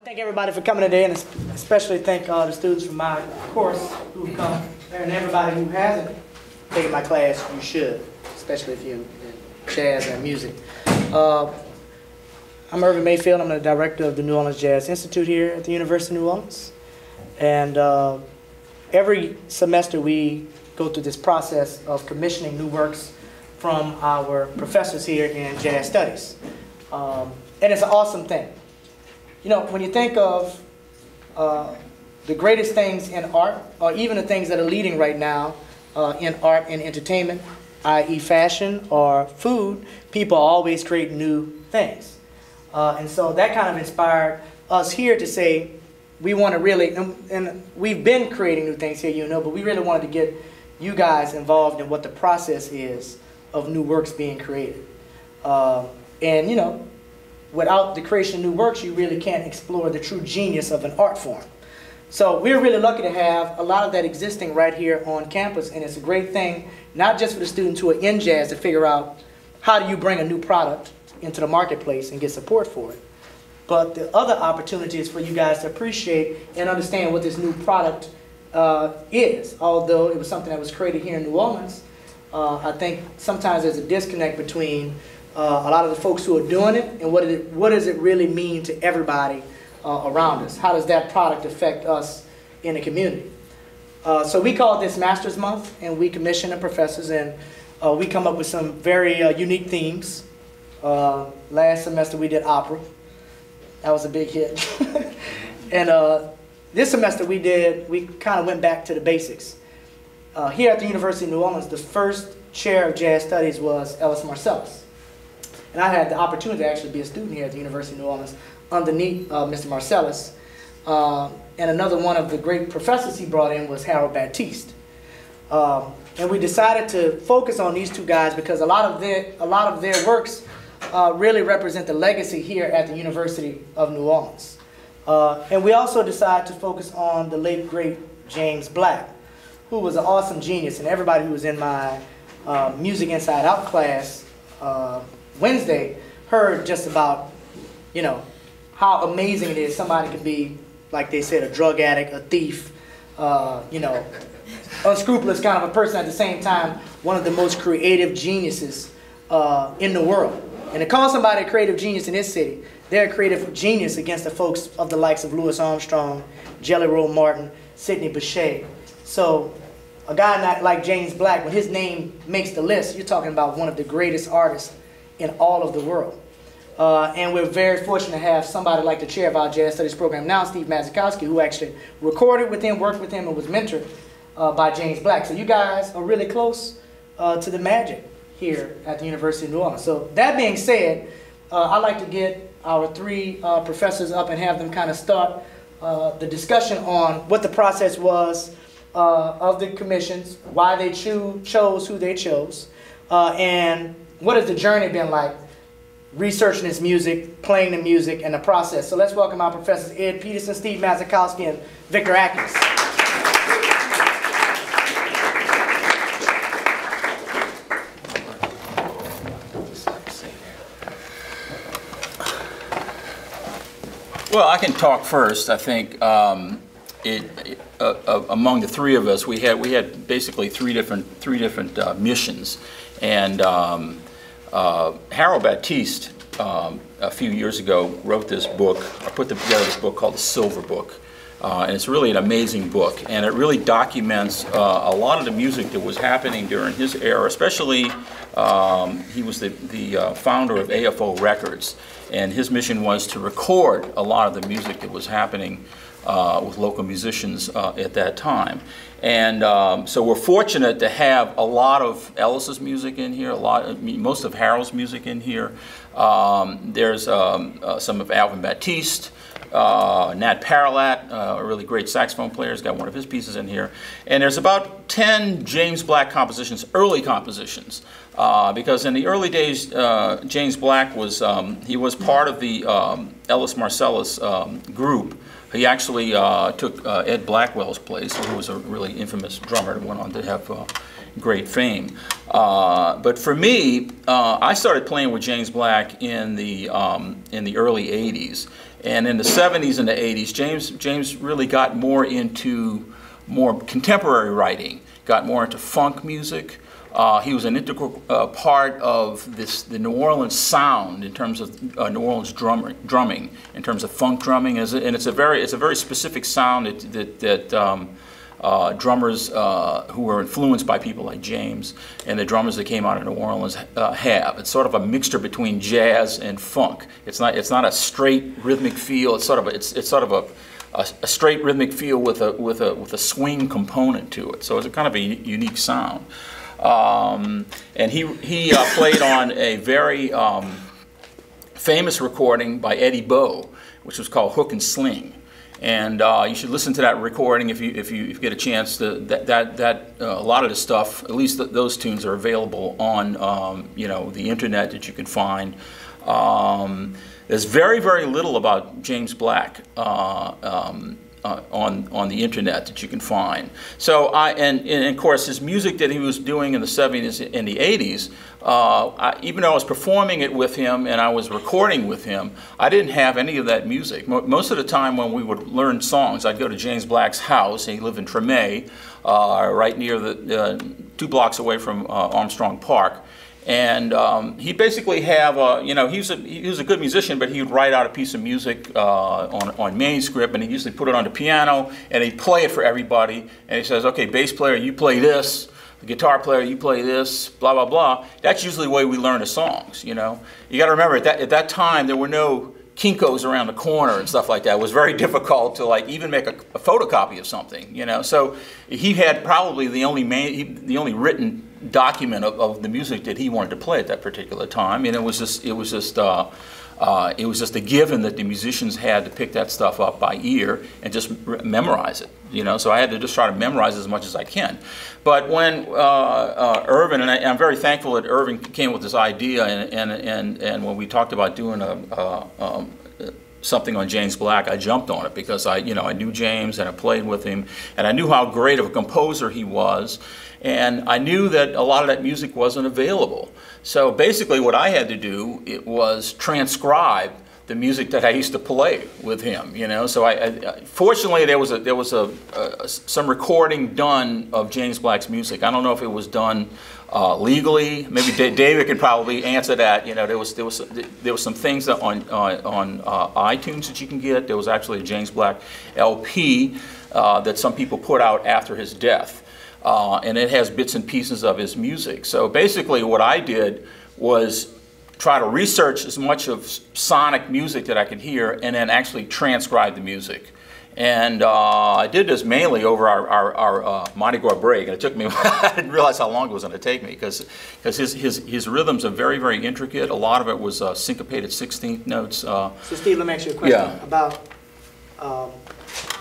Thank everybody for coming today, and especially thank the students from my course who've come, and everybody who hasn't taken my class. You should, especially if you're in jazz and music. I'm Irvin Mayfield. I'm the director of the New Orleans Jazz Institute here at the University of New Orleans. And every semester we go through this process of commissioning new works from our professors here in jazz studies. And it's an awesome thing. You know, when you think of the greatest things in art, or even the things that are leading right now in art and entertainment, i.e. fashion or food, people always create new things. And so that kind of inspired us here to say, we want to really, and we've been creating new things here, you know, but we really wanted to get you guys involved in what the process is of new works being created. And, you know, without the creation of new works, you really can't explore the true genius of an art form. So we're really lucky to have a lot of that existing right here on campus, and it's a great thing, not just for the students who are in jazz to figure out how do you bring a new product into the marketplace and get support for it, but the other opportunity is for you guys to appreciate and understand what this new product is. Although it was something that was created here in New Orleans, I think sometimes there's a disconnect between a lot of the folks who are doing it and what does it really mean to everybody around us. How does that product affect us in the community? So we call this Masters Month, and we commission the professors, and we come up with some very unique themes. Last semester we did opera. That was a big hit. And this semester we kind of went back to the basics. Here at the University of New Orleans, the first chair of jazz studies was Ellis Marsalis. And I had the opportunity to actually be a student here at the University of New Orleans underneath Mr. Marsalis. And another one of the great professors he brought in was Battiste. And we decided to focus on these two guys because a lot of their works really represent the legacy here at the University of New Orleans. And we also decided to focus on the late, great James Black, who was an awesome genius. And everybody who was in my Music Inside Out class Wednesday heard just about, you know, how amazing it is somebody can be, like they said, a drug addict, a thief, you know, unscrupulous kind of a person at the same time, one of the most creative geniuses in the world. And to call somebody a creative genius in this city, they're a creative genius against the folks of the likes of Louis Armstrong, Jelly Roll Martin, Sidney Bechet. So a guy not like James Black, when his name makes the list, you're talking about one of the greatest artists in all of the world. And we're very fortunate to have somebody like the chair of our jazz studies program now, Steve Mazikowski, who actually recorded with him, worked with him, and was mentored by James Black. So you guys are really close to the magic here at the University of New Orleans. So that being said, I'd like to get our three professors up and have them kind of start the discussion on what the process was of the commissions, why they chose who they chose, and what has the journey been like researching this music, playing the music, and the process. So let's welcome our professors Ed Peterson, Steve Mazikowski, and Victor Atkins. Well, I can talk first. I think among the three of us, we had basically three different missions, and Battiste a few years ago wrote this book, or put together this book called The Silver Book, and it's really an amazing book, and it really documents a lot of the music that was happening during his era. Especially, he was the founder of AFO Records. And his mission was to record a lot of the music that was happening with local musicians at that time. And so we're fortunate to have a lot of Ellis's music in here, most of Harold's music in here. There's some of Alvin Battiste, Nat Paralat, a really great saxophone player, has got one of his pieces in here. And there's about 10 James Black compositions, early compositions. Because in the early days, James Black was part of the Ellis Marsalis group. He actually took Ed Blackwell's place, who was a really infamous drummer and went on to have great fame. But for me, I started playing with James Black in the early '80s, And in the 70s and the 80s, James really got more into more contemporary writing, got more into funk music. He was an integral part of the New Orleans sound in terms of New Orleans drumming, in terms of funk drumming, and it's a very specific sound that drummers who were influenced by people like James and the drummers that came out of New Orleans have. It's sort of a mixture between jazz and funk. It's not a straight rhythmic feel. It's sort of a straight rhythmic feel with a swing component to it. So it's a kind of a unique sound. And he played on a very famous recording by Eddie Bow, which was called Hook and Sling. And you should listen to that recording if you get a chance. A lot of the stuff, at least those tunes, are available on the internet that you can find. There's very little about James Black on the internet that you can find. So and of course his music that he was doing in the 70s and the 80s, even though I was performing it with him and I was recording with him, I didn't have any of that music. Most of the time when we would learn songs, I'd go to James Black's house, and he lived in Treme, right near the 2 blocks away from Armstrong Park. And he'd basically have, he was a good musician, but he would write out a piece of music on manuscript, and he'd usually put it on the piano, and he'd play it for everybody. And he says, okay, bass player, you play this. The guitar player, you play this, blah, blah, blah. That's usually the way we learn the songs, You got to remember, at that time, there were no Kinkos around the corner and stuff like that. It was very difficult to even make a photocopy of something, So he had probably the only written document of the music that he wanted to play at that particular time, and it was just a given that the musicians had to pick that stuff up by ear and just memorize it, So I had to just try to memorize as much as I can. But when Irvin, and I'm very thankful that Irvin came with this idea, and when we talked about doing something on James Black, I jumped on it because I knew James and I played with him, and I knew how great of a composer he was. And I knew that a lot of that music wasn't available. So basically what I had to do, it was transcribe the music that I used to play with him, So fortunately there was some recording done of James Black's music. I don't know if it was done legally. Maybe David can probably answer that. There was some things that on iTunes that you can get. There was actually a James Black LP that some people put out after his death. And it has bits and pieces of his music. So basically what I did was try to research as much of sonic music that I could hear and then actually transcribe the music. And I did this mainly over our Mardi Gras break. And it took me, I didn't realize how long it was going to take me because his rhythms are very intricate. A lot of it was syncopated 16th notes. So Steve, let me ask you a question about,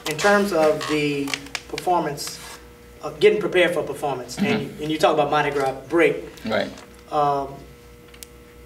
in terms of the performance, getting prepared for performance, and you talk about Mardi Gras break. Right.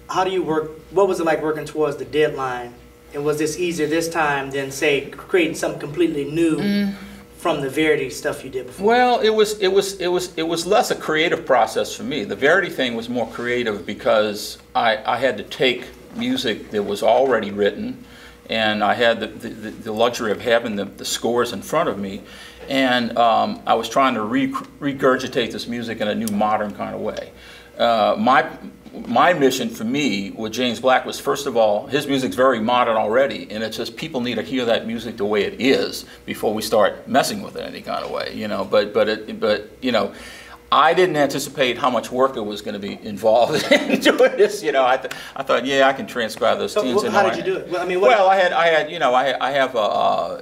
How do you work? What was it like working towards the deadline? And was this easier this time than, say, creating something completely new from the Verity stuff you did before? Well, it was less a creative process for me. The Verity thing was more creative because I had to take music that was already written, and I had the luxury of having the scores in front of me. And I was trying to regurgitate this music in a new modern kind of way. My mission for me with James Black was, first of all, his music's very modern already, and it's just people need to hear that music the way it is before we start messing with it any kind of way, But I didn't anticipate how much work it was going to be involved in doing this. I thought, yeah, I can transcribe those tunes. So how did you do it?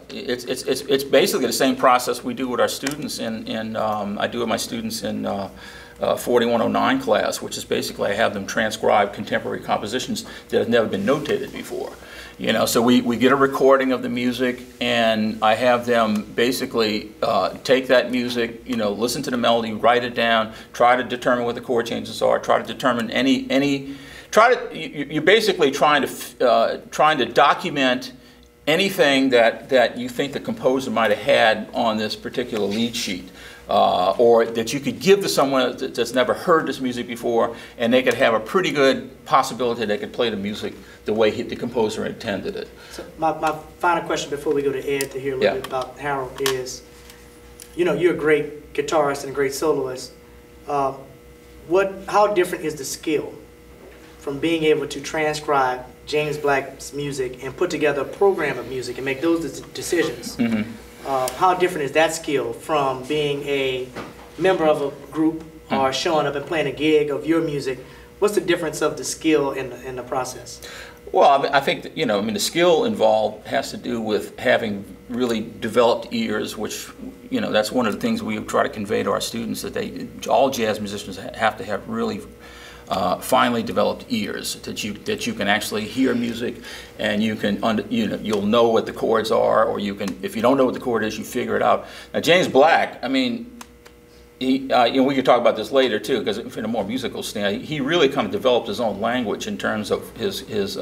It's basically the same process we do with our students, and I do with my students in 4109 class, which is basically I have them transcribe contemporary compositions that have never been notated before. So we get a recording of the music, and I have them basically take that music, listen to the melody, write it down, try to determine what the chord changes are, try to determine you're basically trying to document anything that you think the composer might have had on this particular lead sheet. or that you could give to someone that's never heard this music before, and they could have a pretty good possibility they could play the music the way the composer intended it. So my final question before we go to Ed to hear a little bit about Harold is, you know, you're a great guitarist and a great soloist. How different is the skill from being able to transcribe James Black's music and put together a program of music and make those decisions? Mm-hmm. How different is that skill from being a member of a group or showing up and playing a gig of your music? What's the difference of the skill in the process? Well, I think that, the skill involved has to do with having really developed ears, which, that's one of the things we try to convey to our students, that all jazz musicians have to have really finely developed ears, that you can actually hear music, and you'll know what the chords are, or if you don't know what the chord is, you figure it out. Now, James Black, we could talk about this later too, because in a more musical stand, he really kind of developed his own language in terms of his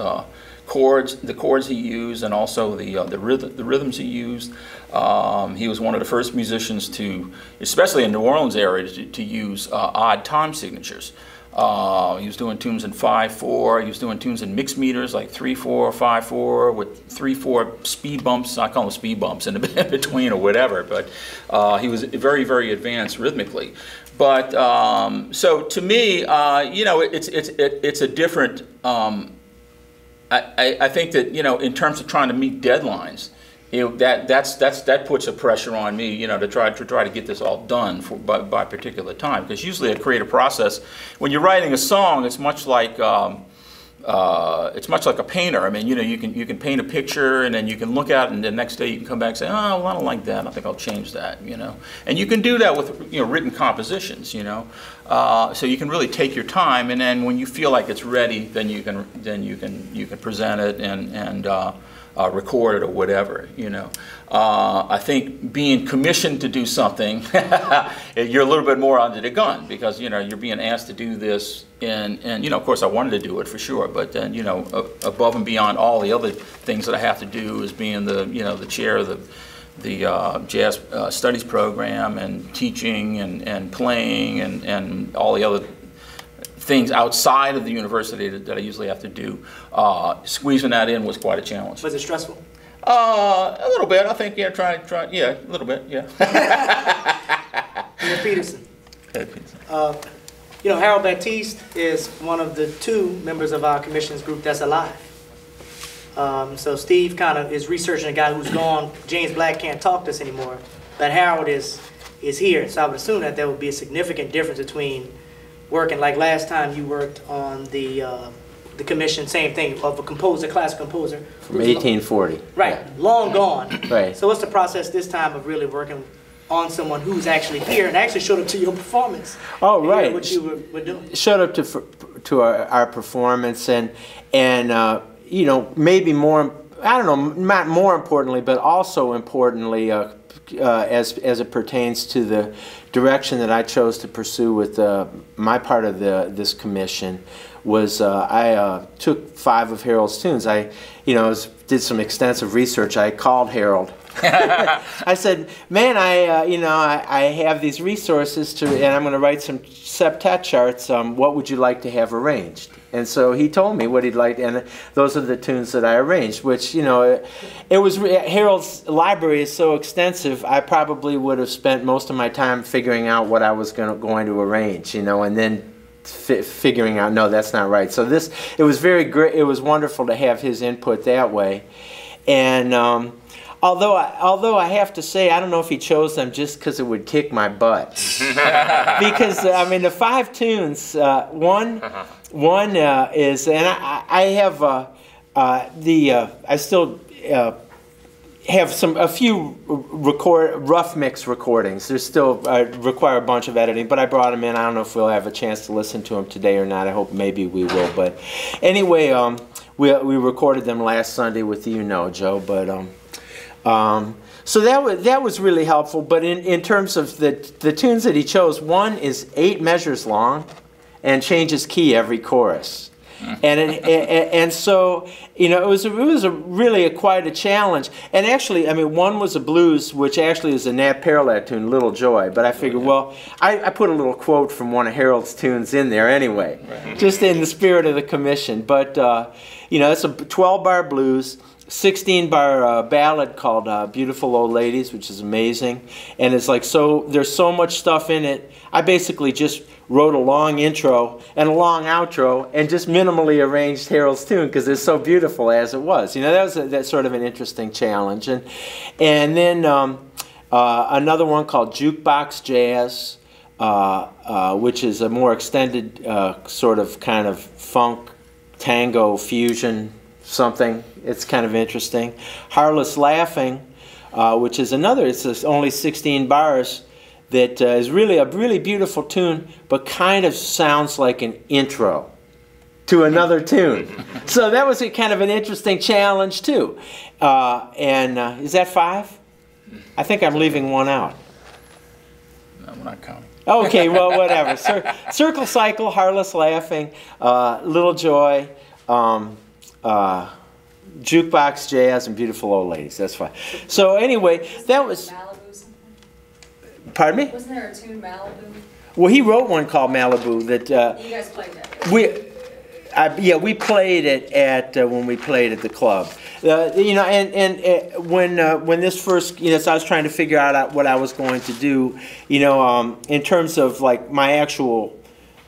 chords, the chords he used, and also the rhythms he used. He was one of the first musicians to, especially in New Orleans area, to use odd time signatures. He was doing tunes in 5/4. He was doing tunes in mixed meters like 3/4, 5/4 with 3/4 speed bumps. I call them speed bumps in between or whatever. But he was very, very advanced rhythmically. But so to me, it's a different. I think that in terms of trying to meet deadlines, that puts a pressure on me, to try to get this all done by particular time. Because usually a creative process, when you're writing a song, it's much like a painter. You can paint a picture, and then you can look at it, and the next day you can come back and say, oh, well, I don't like that. I think I'll change that. And you can do that with written compositions. So you can really take your time, and then when you feel like it's ready, then you can present it and record it or whatever, I think being commissioned to do something, you're a little bit more under the gun, because, you're being asked to do this, and of course I wanted to do it for sure, but then, above and beyond all the other things that I have to do as being the chair of the jazz studies program, and teaching and playing and all the other things outside of the university that I usually have to do. Squeezing that in was quite a challenge. Was it stressful? A little bit, I think. Yeah, yeah, a little bit. Yeah. Ed Peterson. Harold Battiste is one of the 2 members of our commissions group that's alive. So Steve kind of is researching a guy who's gone. James Black can't talk to us anymore, but Harold is here. So I would assume that there would be a significant difference between working, like last time you worked on the commission, same thing, of a composer, classical composer. From 1840. Right, long gone. Right. So what's the process this time of really working on someone who's actually here and actually showed up to your performance? Oh, right. What you were doing. Showed up to our performance, and maybe more, I don't know, not more importantly, but also importantly, as it pertains to the direction that I chose to pursue with my part of this commission, was I took 5 of Harold's tunes. I did some extensive research. I called Harold. I said, man, I have these resources and I'm going to write some septet charts. What would you like to have arranged? And so he told me what he'd like, and those are the tunes that I arranged, which, Harold's library is so extensive, I probably would have spent most of my time figuring out what I was going to arrange, and then figuring out, no, that's not right. So it was very great. It was wonderful to have his input that way. And although I have to say, I don't know if he chose them just because it would kick my butt. Because, the 5 tunes, one is, and I have I still have a few rough mix recordings. There's still require a bunch of editing, but I brought them in. I don't know if we'll have a chance to listen to them today or not. I hope maybe we will. But anyway, we recorded them last Sunday with Joe. But so that was really helpful. But in terms of the tunes that he chose, one is 8 measures long and changes key every chorus. And so, you know, it was really quite a challenge. And actually, I mean, one was a blues, which actually is a Nat Parallel tune, Little Joy. But I figured, well, I put a little quote from one of Harold's tunes in there anyway, just in the spirit of the commission. But, you know, it's a 12-bar blues, 16-bar ballad called Beautiful Old Ladies, which is amazing. And it's like, so there's so much stuff in it. I basically just wrote a long intro and a long outro and just minimally arranged Harold's tune because it's so beautiful as it was. You know, that's sort of an interesting challenge. And then another one called Jukebox Jazz, which is a more extended sort of kind of funk, tango, fusion, something. It's kind of interesting. Harless Laughing, which is another, it's only 16 bars, that is really a really beautiful tune, but kind of sounds like an intro to another tune. So that was kind of an interesting challenge too. Is that 5? I think I'm leaving one out. No, we're not counting. Okay, well, whatever. Circle Cycle, Harless Laughing, Little Joy, Jukebox Jazz, and Beautiful Old Ladies. That's fine. So anyway, that was... Pardon me? Wasn't there a tune, Malibu? Well, he wrote one called Malibu that You guys played that. we played it at when we played at the club. You know, and when this first, you know, so I was trying to figure out what I was going to do. You know, in terms of like my actual.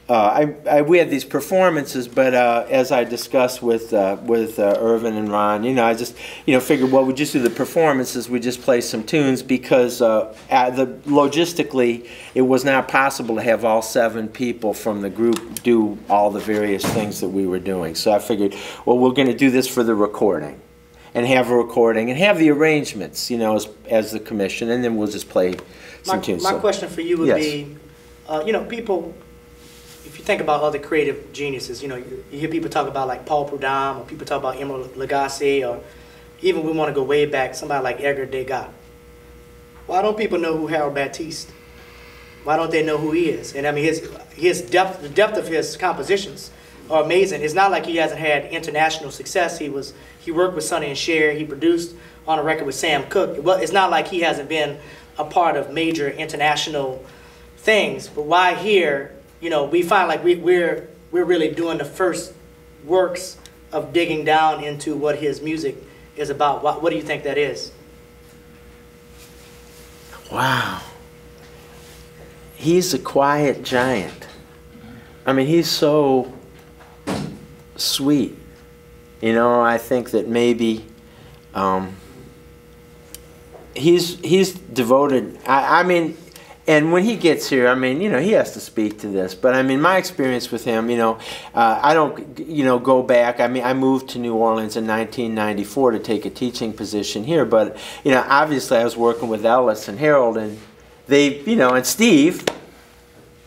We had these performances, but as I discussed with Irvin and Ron, you know, I just, you know, figured, well, we just do the performances, we just play some tunes because logistically it was not possible to have all 7 people from the group do all the various things that we were doing. So I figured, well, we're going to do this for the recording, and have a recording, and have the arrangements, you know, as the commission, and then we'll just play some tunes. My question for you would be, you know, people. If you think about other creative geniuses, you know, you hear people talk about like Paul Prudhomme, or people talk about Emeril Lagasse, or even we want to go way back, somebody like Edgar Degas. Why don't people know who Harold Battiste? Why don't they know who he is? And I mean, his depth, the depth of his compositions are amazing. It's not like he hasn't had international success. He worked with Sonny and Cher. He produced on a record with Sam Cooke. Well, it's not like he hasn't been a part of major international things. But why here? You know, we find like we're really doing the first works of digging down into what his music is about. What do you think that is? Wow. He's a quiet giant. I mean, he's so sweet. You know, I think that maybe he's devoted. I mean. And when he gets here, I mean, you know, he has to speak to this. But I mean, my experience with him, you know, I don't, you know, go back. I mean, I moved to New Orleans in 1994 to take a teaching position here. But, you know, obviously I was working with Ellis and Harold, and they, you know, and Steve,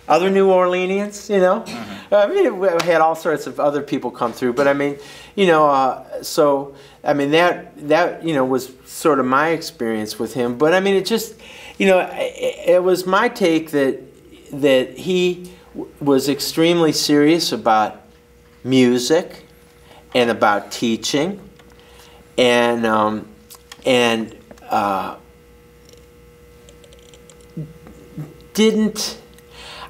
other New Orleanians, you know. I mean, we had all sorts of other people come through. But I mean, you know, so, I mean, that, you know, was sort of my experience with him. But I mean, it just... You know, it was my take that he was extremely serious about music and about teaching, and didn't.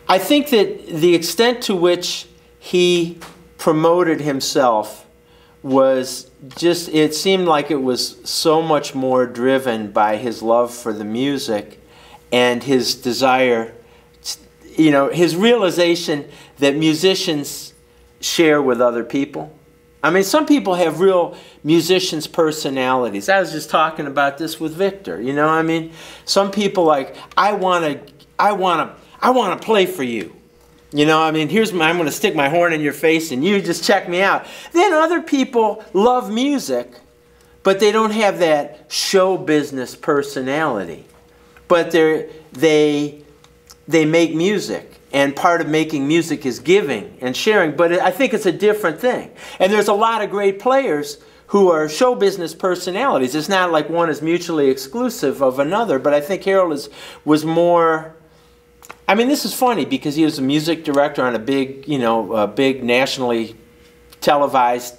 I think that the extent to which he promoted himself was just, it seemed like it was so much more driven by his love for the music and his desire, you know, his realization that musicians share with other people. I mean, some people have real musicians' personalities. I was just talking about this with Victor, you know, I mean, some people like, I want to play for you. You know, I mean, I'm going to stick my horn in your face and you just check me out. Then other people love music, but they don't have that show business personality. But they make music, and part of making music is giving and sharing, but I think it's a different thing. And there's a lot of great players who are show business personalities. It's not like one is mutually exclusive of another, but I think Harold was more... I mean, this is funny because he was a music director on a big, you know, big nationally televised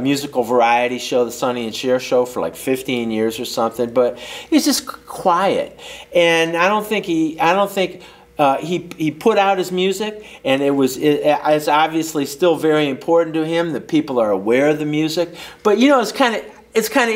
musical variety show, the Sonny and Cher show, for like 15 years or something. But he's just quiet, and I don't think he put out his music, and it's obviously still very important to him that people are aware of the music. But you know, it's kind of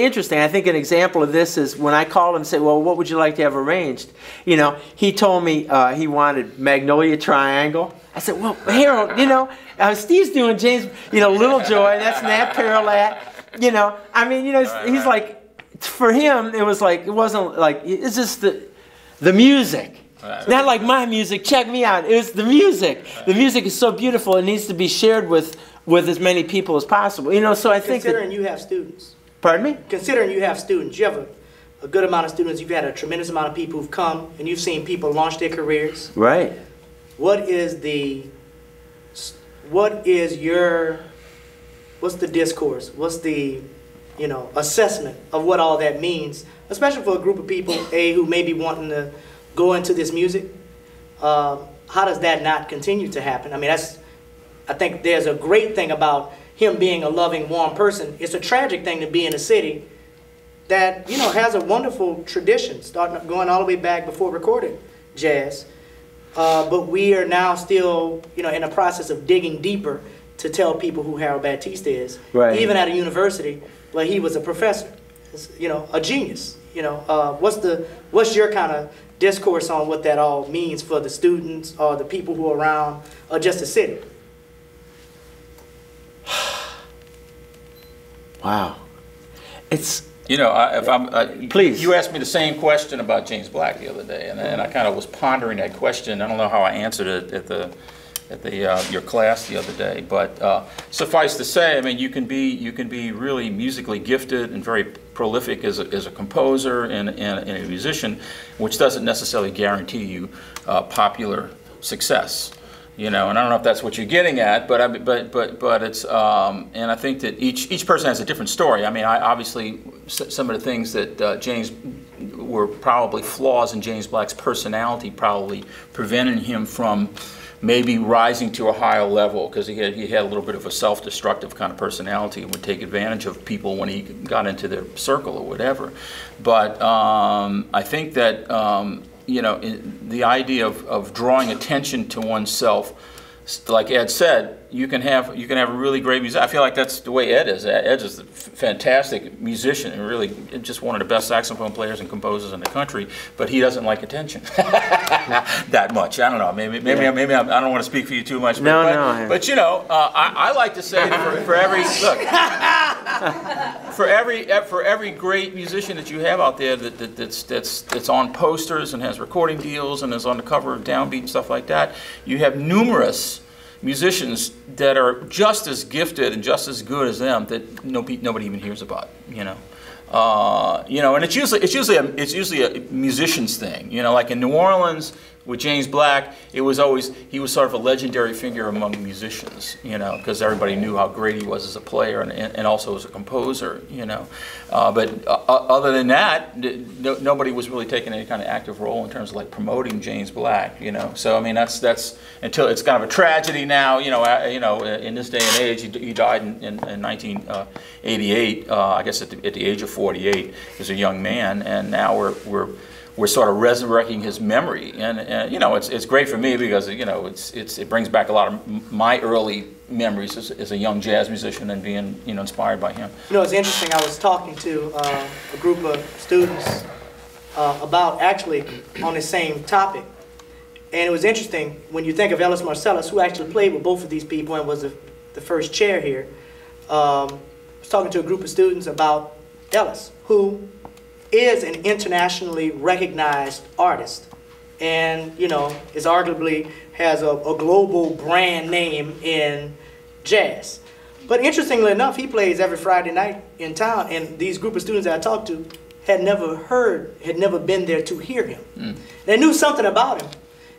interesting. I think an example of this is when I called him and said, well, what would you like to have arranged? You know, he told me he wanted Magnolia Triangle. I said, well, Harold, you know, Steve's doing James, you know, Little Joy, that's Nat Paralat. You know, I mean, you know, he's like, for him, it was like, it wasn't like, it's just the music. Not like my music, check me out. It was the music. The music is so beautiful, it needs to be shared with as many people as possible. You know, so I think considering you have students. Pardon me? Considering you have students, you have a good amount of students, you've had a tremendous amount of people who've come, and you've seen people launch their careers. Right. What's the discourse? What's the, you know, assessment of what all that means, especially for a group of people, who may be wanting to go into this music? How does that not continue to happen? I mean, I think there's a great thing about him being a loving, warm person. It's a tragic thing to be in a city that, you know, has a wonderful tradition, going all the way back before recorded jazz. But we are now still, you know, in the process of digging deeper to tell people who Harold Battiste is. Right. Even at a university where he was a professor, you know, a genius. You know, what's your kind of discourse on what that all means for the students or the people who are around or just the city? Wow. It's... You know, please. You asked me the same question about James Black the other day, and I kind of was pondering that question. I don't know how I answered it at your class the other day, but suffice to say, I mean, you can be really musically gifted and very prolific as a composer and a musician, which doesn't necessarily guarantee you popular success. You know, and I don't know if that's what you're getting at, but it's and I think that each person has a different story. I mean, obviously some of the things that James were probably flaws in James Black's personality probably prevented him from maybe rising to a higher level, because he had a little bit of a self-destructive kind of personality and would take advantage of people when he got into their circle or whatever. But I think that you know, the idea of drawing attention to oneself, like Ed said, you can have a really great music. I feel like that's the way Ed is. Ed is a fantastic musician and really just one of the best saxophone players and composers in the country. But he doesn't like attention that much. I don't know. Maybe I don't want to speak for you too much. But you know, I like to say that for every great musician that you have out there that's on posters and has recording deals and is on the cover of Downbeat and stuff like that, you have numerous musicians that are just as gifted and just as good as them that nobody even hears about. You know, and it's usually a musician's thing. You know, like in New Orleans with James Black, he was sort of a legendary figure among musicians. You know, because everybody knew how great he was as a player and also as a composer. You know, but other than that, nobody was really taking any kind of active role in terms of like promoting James Black. You know, so I mean that's until it's kind of a tragedy now. You know, in this day and age, he died in 1988. I guess at the age of 48 as a young man, and now we're sort of resurrecting his memory, and you know, it's great for me because, you know, it brings back a lot of my early memories as a young jazz musician and being, you know, inspired by him. You know, it's interesting. I was talking to a group of students about actually on the same topic, and it was interesting when you think of Ellis Marsalis, who actually played with both of these people and was the first chair here. I was talking to a group of students about Ellis, who is an internationally recognized artist, and, you know, is arguably has a global brand name in jazz. But interestingly enough, he plays every Friday night in town, and these group of students that I talked to had never been there to hear him. They knew something about him.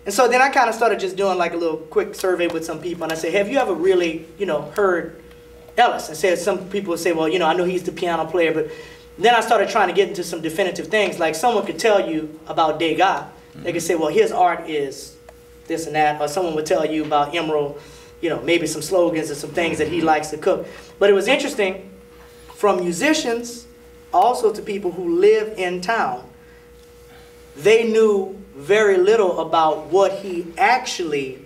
And so then I kind of started just doing like a little quick survey with some people, and I said, have you ever really, you know, heard Ellis? And some people would say, well, you know, I know he's the piano player, but then I started trying to get into some definitive things. Like someone could tell you about Degas. They could say, well, his art is this and that. Or someone would tell you about Emerald you know, maybe some slogans and some things that he likes to cook. But it was interesting, from musicians also to people who live in town, they knew very little about what he actually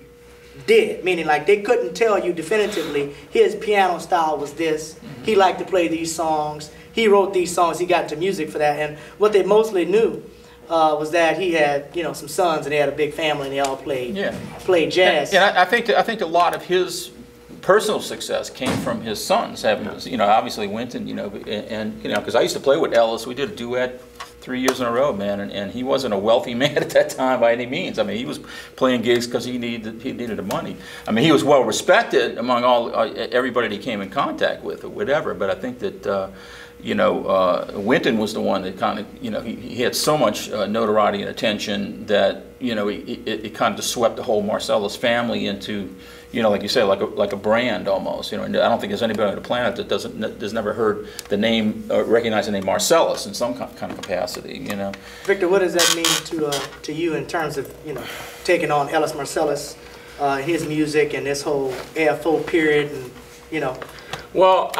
did. Meaning, like, they couldn't tell you definitively his piano style was this, he liked to play these songs, he wrote these songs, he got into music for that. And what they mostly knew was that he had, you know, some sons and they had a big family and they all played jazz. And I think a lot of his personal success came from his sons having, you know, obviously Wynton, you know, and you know, because I used to play with Ellis. We did a duet 3 years in a row, man, and he wasn't a wealthy man at that time by any means. I mean, he was playing gigs because he needed the money. I mean, he was well respected among everybody that he came in contact with or whatever. But I think that you know, Wynton was the one that kind of, you know, he had so much notoriety and attention that, you know, it kind of just swept the whole Marsalis family into, you know, like you said, like a brand almost. You know, and I don't think there's anybody on the planet that has never heard the name, recognized the name Marsalis in some kind of capacity. You know. Victor, what does that mean to you in terms of, you know, taking on Ellis Marsalis, his music and this whole AFO period, and, you know? Well,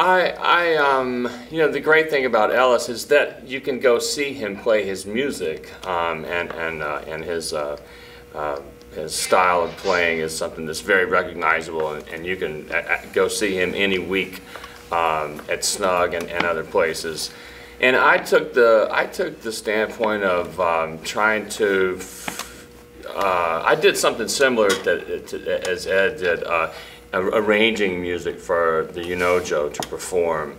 you know, the great thing about Ellis is that you can go see him play his music, and his style of playing is something that's very recognizable, and you can go see him any week at Snug and other places. And I took the standpoint of trying to. I did something similar as Ed did. Arranging music for the Unojo to perform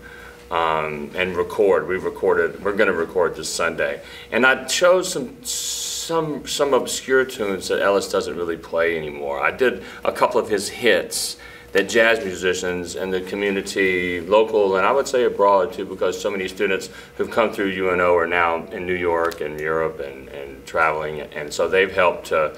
and record. We're going to record this Sunday, and I chose some obscure tunes that Ellis doesn't really play anymore. I did a couple of his hits that jazz musicians and the community, local and I would say abroad too, because so many students who've come through UNO are now in New York and Europe and traveling, and so they've helped to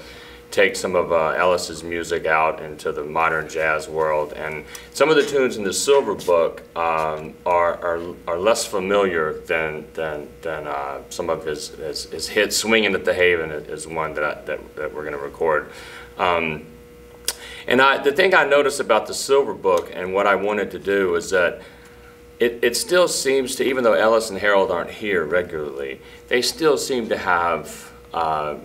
take some of Ellis's music out into the modern jazz world. And some of the tunes in the Silver Book are less familiar than some of his hits. Swinging at the Haven is one that we're going to record. And the thing I noticed about the Silver Book and what I wanted to do is that it still seems to, even though Ellis and Harold aren't here regularly, they still seem to have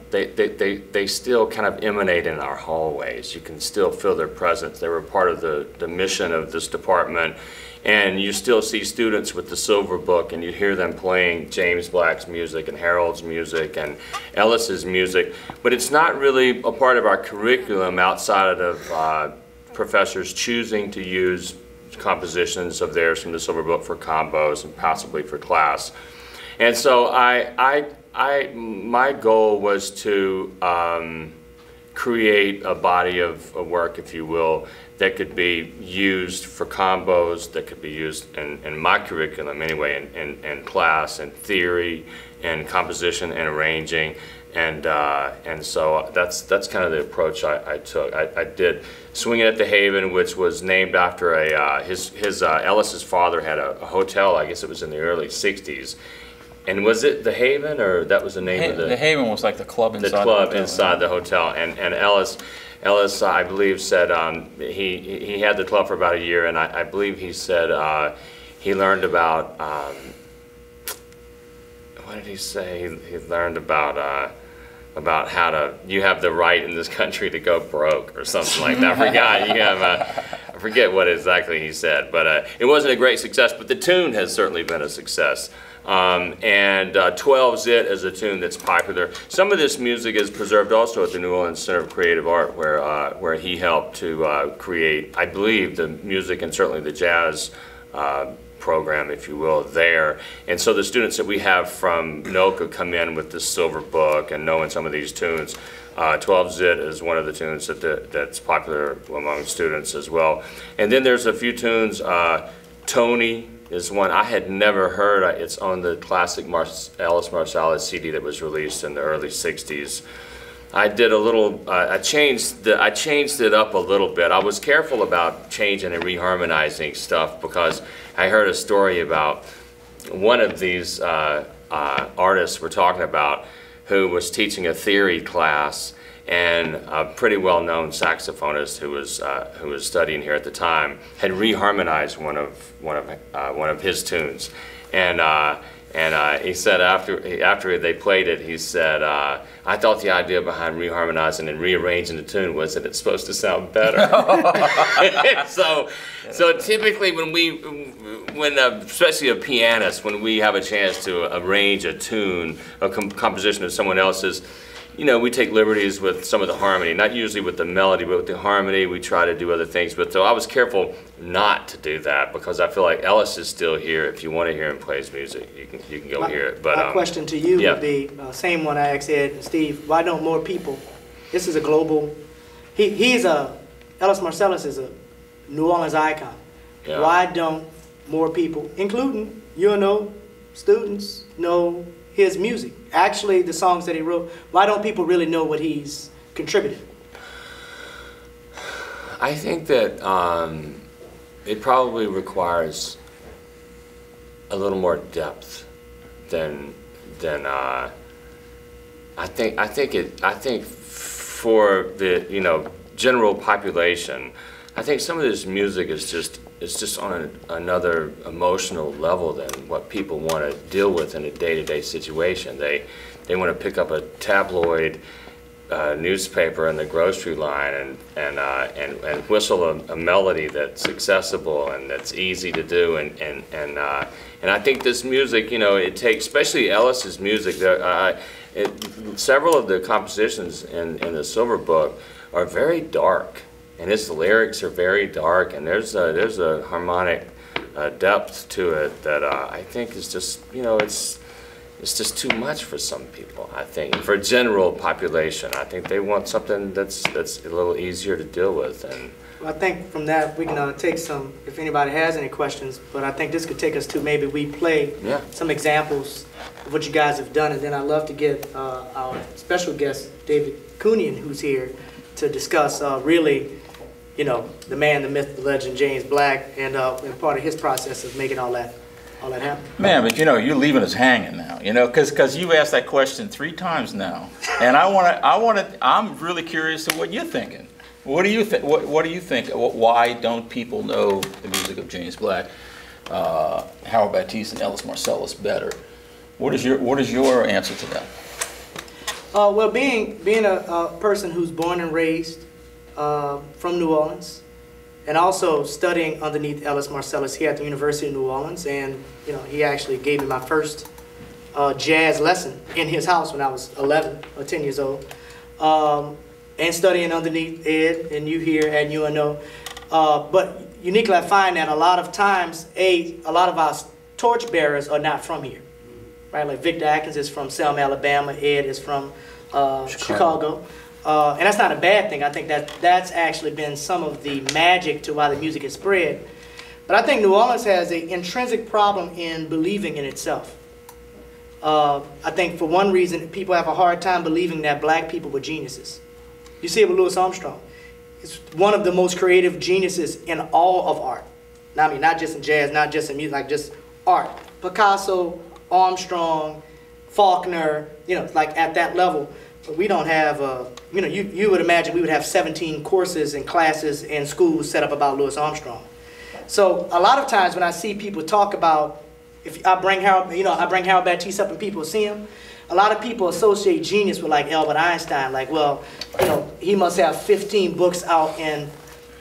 they still kind of emanate in our hallways. You can still feel their presence. They were part of the mission of this department, and you still see students with the Silver Book, and you hear them playing James Black's music and Harold's music and Ellis's music, but it's not really a part of our curriculum outside of professors choosing to use compositions of theirs from the Silver Book for combos and possibly for class. And so my goal was to create a body of work, if you will, that could be used for combos, that could be used in my curriculum anyway, in class and theory and composition and arranging, and so that's kind of the approach I took. I did Swinging at the Haven, which was named after Ellis's father had a hotel. I guess it was in the early '60s. And was it the Haven, or that was the name of the? The Haven was like the club inside. The club inside the hotel, and Ellis, I believe, said he had the club for about a year, and I believe he said he learned about what did he say? He learned about how you have the right in this country to go broke or something like that. I forgot. I forget what exactly he said, but it wasn't a great success. But the tune has certainly been a success. And 12 Zit is a tune that's popular. Some of this music is preserved also at the New Orleans Center of Creative Art, where he helped to create, I believe, the music and certainly the jazz program, if you will, there. And so the students that we have from NOCA come in with this Silver Book and knowing some of these tunes. 12 Zit is one of the tunes that's popular among students as well. And then there's a few tunes. Tony is one I had never heard. It's on the classic Ellis Marsalis CD that was released in the early '60s. I did a little. I changed it up a little bit. I was careful about changing and reharmonizing stuff because I heard a story about one of these artists we're talking about who was teaching a theory class, and a pretty well-known saxophonist who was studying here at the time had reharmonized one of his tunes, and he said after they played it, he said, I thought the idea behind reharmonizing and rearranging the tune was that it's supposed to sound better. So typically when especially a pianist, when we have a chance to arrange a tune, a composition of someone else's, you know, we take liberties with some of the harmony, not usually with the melody, but with the harmony, we try to do other things. But so I was careful not to do that, because I feel like Ellis is still here. If you want to hear him play his music, you can go hear it. But my question to you would be, same one I asked Ed and Steve, why don't more people, this is a global, Ellis Marsalis is a New Orleans icon. Yeah. Why don't more people, including UNO students, know his music? Actually, the songs that he wrote, why don't people really know what he's contributed? I think that it probably requires a little more depth than I think for the general population, I think some of this music is just on another emotional level than what people want to deal with in a day-to-day situation. They want to pick up a tabloid newspaper in the grocery line and whistle a melody that's accessible and that's easy to do, and I think this music, it takes, especially Ellis's music. Several of the compositions in the Silver Book are very dark, and his lyrics are very dark, and there's a harmonic depth to it that I think is just, it's just too much for some people. I think for general population, I think they want something that's a little easier to deal with. And I think from that we can take some, if anybody has any questions, but I think this could take us to maybe we play some examples of what you guys have done, and then I'd love to get our special guest, David Kunian, who's here to discuss really, the man, the myth, the legend, James Black, and part of his process of making all that happen. Man, but you're leaving us hanging now, because you've asked that question 3 times now, and I'm really curious of what you're thinking. What do you think? What do you think? Why don't people know the music of James Black, Harold Battiste, and Ellis Marsalis better? What is your answer to that? Well, being a person who's born and raised from New Orleans, and also studying underneath Ellis Marsalis here at the University of New Orleans, and he actually gave me my first jazz lesson in his house when I was 11 or 10 years old. And studying underneath Ed and you here at UNO. But uniquely I find that a lot of times, a lot of our torchbearers are not from here. Right? Like Victor Atkins is from Selma, Alabama. Ed is from Chicago. And that's not a bad thing. I think that's actually been some of the magic to why the music has spread. But I think New Orleans has an intrinsic problem in believing in itself. I think for one reason, people have a hard time believing that black people were geniuses. You see it with Louis Armstrong. He's one of the most creative geniuses in all of art. Now, I mean, not just in jazz, not just in music, like just art. Picasso, Armstrong, Faulkner, like at that level. But we don't have, you would imagine we would have 17 courses and classes in schools set up about Louis Armstrong. So a lot of times when I see people talk about, if I bring Harold Battiste up and people see him, a lot of people associate genius with like Albert Einstein, like, well, he must have 15 books out and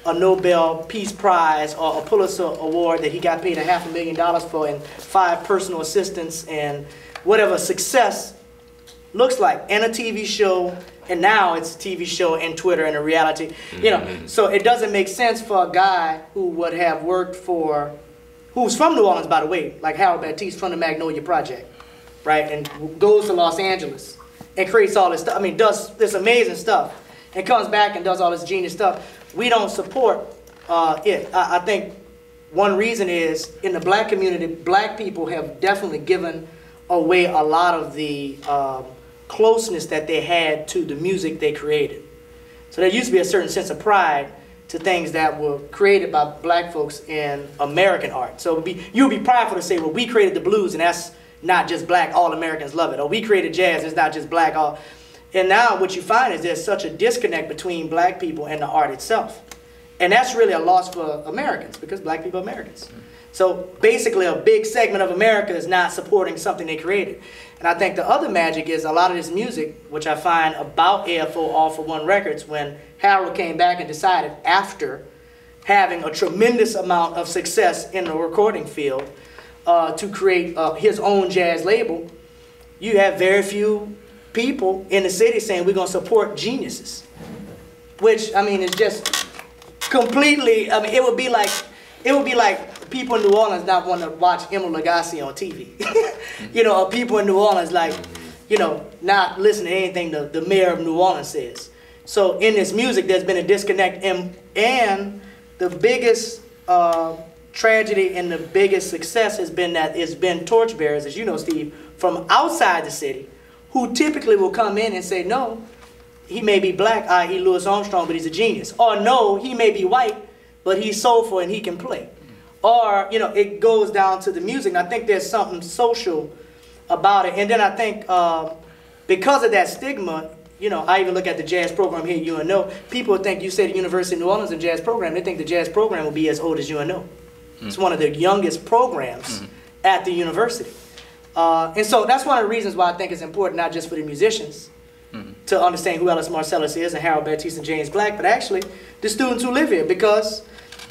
a Nobel Peace Prize or a Pulitzer Award that he got paid $500,000 for, and 5 personal assistants, and whatever success looks like, and a TV show, and now it's a TV show and Twitter and a reality, So it doesn't make sense for a guy who would have worked for, who's from New Orleans, by the way, like Harold Battiste from the Magnolia Project, right, and goes to Los Angeles and creates all this stuff. I mean, does this amazing stuff and comes back and does all this genius stuff. We don't support it. I think one reason is in the black community, black people have definitely given away a lot of the closeness that they had to the music they created. So there used to be a certain sense of pride to things that were created by black folks in American art. So you would be prideful to say, well, we created the blues and that's not just black, all Americans love it. Or we created jazz, it's not just black, all. And now what you find is there's such a disconnect between black people and the art itself. And that's really a loss for Americans, because black people are Americans. So basically a big segment of America is not supporting something they created. And I think the other magic is a lot of this music, which I find about AFO All for One Records, when Harold came back and decided, after having a tremendous amount of success in the recording field, to create his own jazz label, you have very few people in the city saying we're going to support geniuses. Which, I mean, is just completely, I mean, it would be like people in New Orleans not wanting to watch Emeril Lagasse on TV. You know, or people in New Orleans, like, you know, not listening to anything the mayor of New Orleans says. So in this music, there's been a disconnect, and the biggest tragedy and the biggest success has been that it's been torchbearers, as you know, Steve, from outside the city, who typically will come in and say, no, he may be black, i.e. Louis Armstrong, but he's a genius. Or no, he may be white, but he's soulful and he can play. Or, you know, it goes down to the music. And I think there's something social about it. And then I think because of that stigma, you know, I even look at the jazz program here at UNO. People think, you say the University of New Orleans, a jazz program, they think the jazz program will be as old as UNO. It's one of the youngest programs at the university. And so that's one of the reasons why I think it's important, not just for the musicians, to understand who Ellis Marsalis is and Harold Battiste and James Black, but actually the students who live here. Because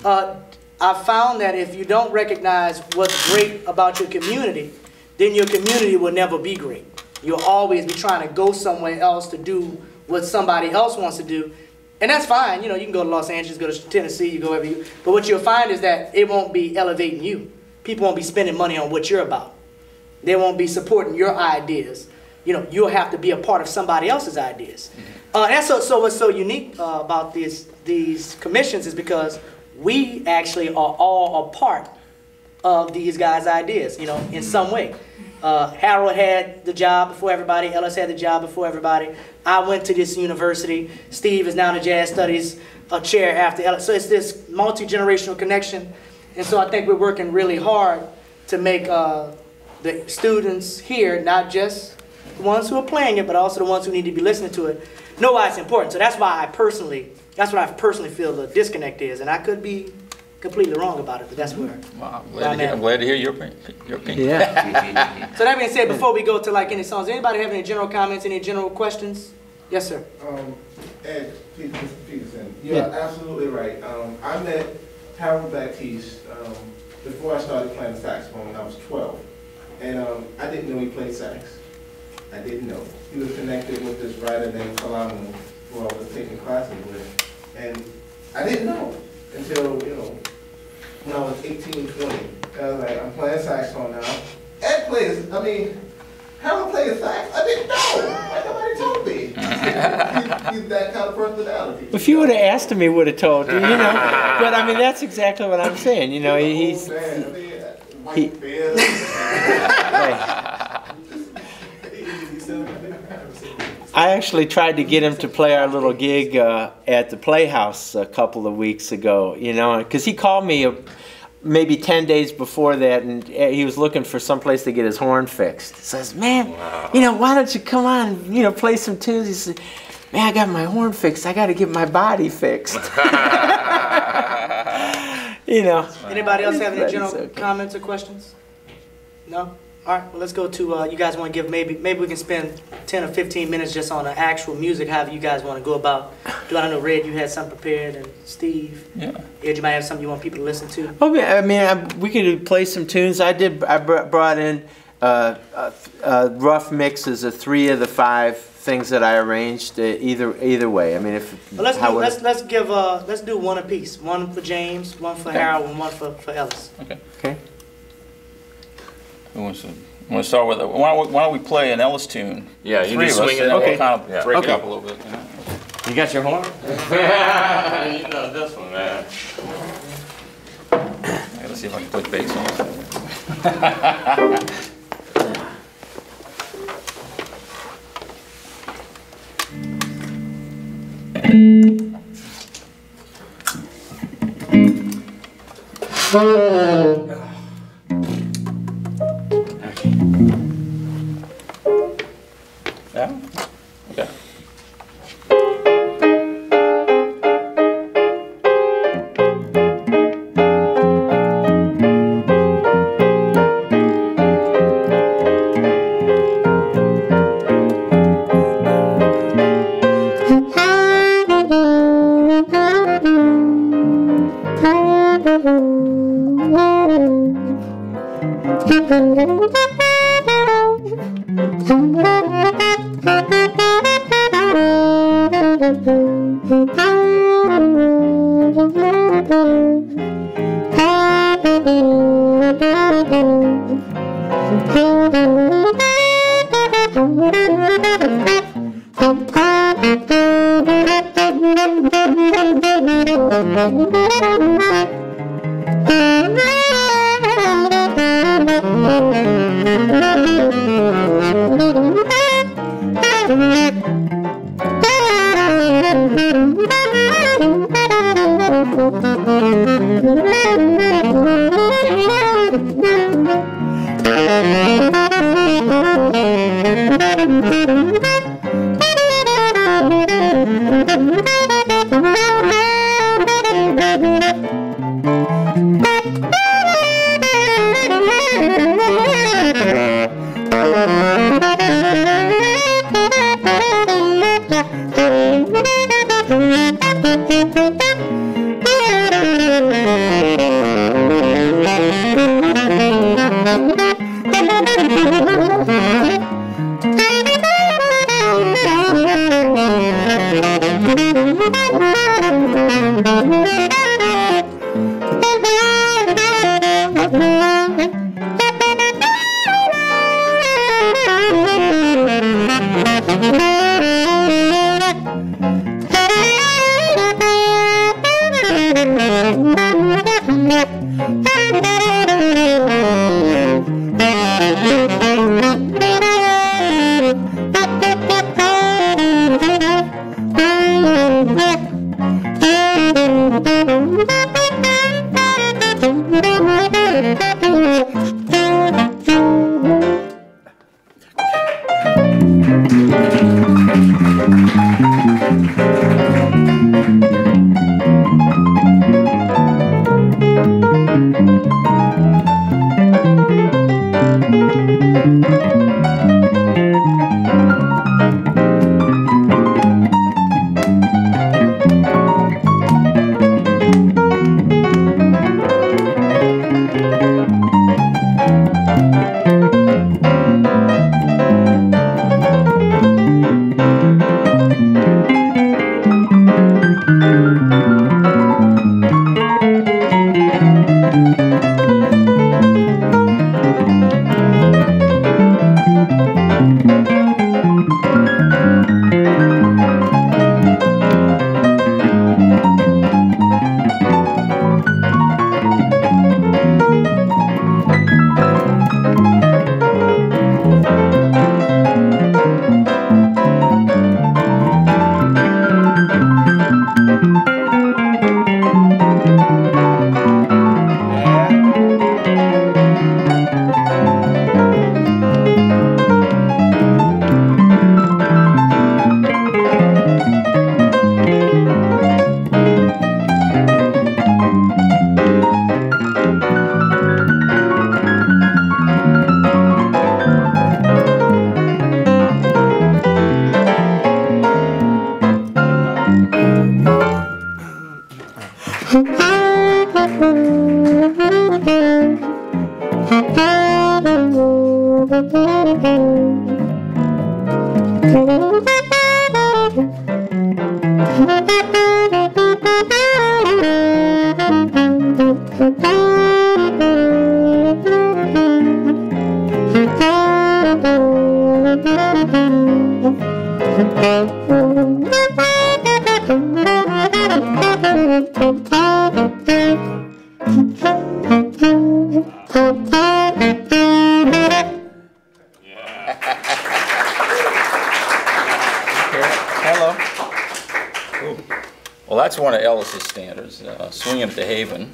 I found that if you don't recognize what's great about your community, then your community will never be great. You'll always be trying to go somewhere else to do what somebody else wants to do. And that's fine. You know, you can go to Los Angeles, go to Tennessee, you go wherever you. But what you'll find is that it won't be elevating you. People won't be spending money on what you're about. They won't be supporting your ideas. You know, you'll have to be a part of somebody else's ideas. And so what's so unique about these commissions is because we actually are all a part of these guys' ideas, you know, in some way. Harold had the job before everybody. Ellis had the job before everybody. I went to this university. Steve is now in the jazz studies chair after Ellis. So it's this multi-generational connection. And so I think we're working really hard to make the students here, not just the ones who are playing it, but also the ones who need to be listening to it, know why it's important. So that's why that's what I personally feel the disconnect is. And I could be completely wrong about it, but that's where. Wow, I'm glad to hear your opinion. Yeah. So that being said, before we go to like any songs, anybody have any general comments, any general questions? Yes, sir. Ed, Mr. Peterson, you're absolutely right. I met Harold Battiste before I started playing saxophone when I was 12. And I didn't know he played sax. I didn't know. He was connected with this writer named Solomon, who I was taking classes with. And I didn't know until, you know, when I was 18, 20. I was like, I'm playing saxophone now. Ed plays, Harold plays sax. I didn't know. Like, nobody told me. He's that kind of personality. If you would have asked him, he would have told you, you know. But I mean, that's exactly what I'm saying. You know, he's. White beard. I actually tried to get him to play our little gig at the Playhouse a couple of weeks ago, you know, because he called me maybe 10 days before that, and he was looking for some place to get his horn fixed. He says, man, you know, why don't you come on, you know, play some tunes? He said, man, I got my horn fixed. I got to get my body fixed. You know. Anybody else have any general comments or questions? No? All right, well, let's go to, you guys want to give, maybe we can spend 10 or 15 minutes just on the actual music, however you guys want to go about. I don't know, Red, you had something prepared, and Steve? Yeah. Ed, you might have something you want people to listen to? Oh, I mean, we could play some tunes. I brought in rough mixes of 3 of the 5 things that I arranged, either way. I mean, if... Well, let's do one apiece. One for James, one for Harold, and one for Ellis. Okay. Okay. Who wants to start with it? Why don't we play an Ellis tune? Yeah, you 3 just of us, swing it. and then Okay. we'll kind of break Okay. it up a little bit. You know? You got your horn? You know this one, man. Let's see if I can put bass on it. Yeah? Okay. Well, that's one of Ellis's standards, Swinging at the Haven.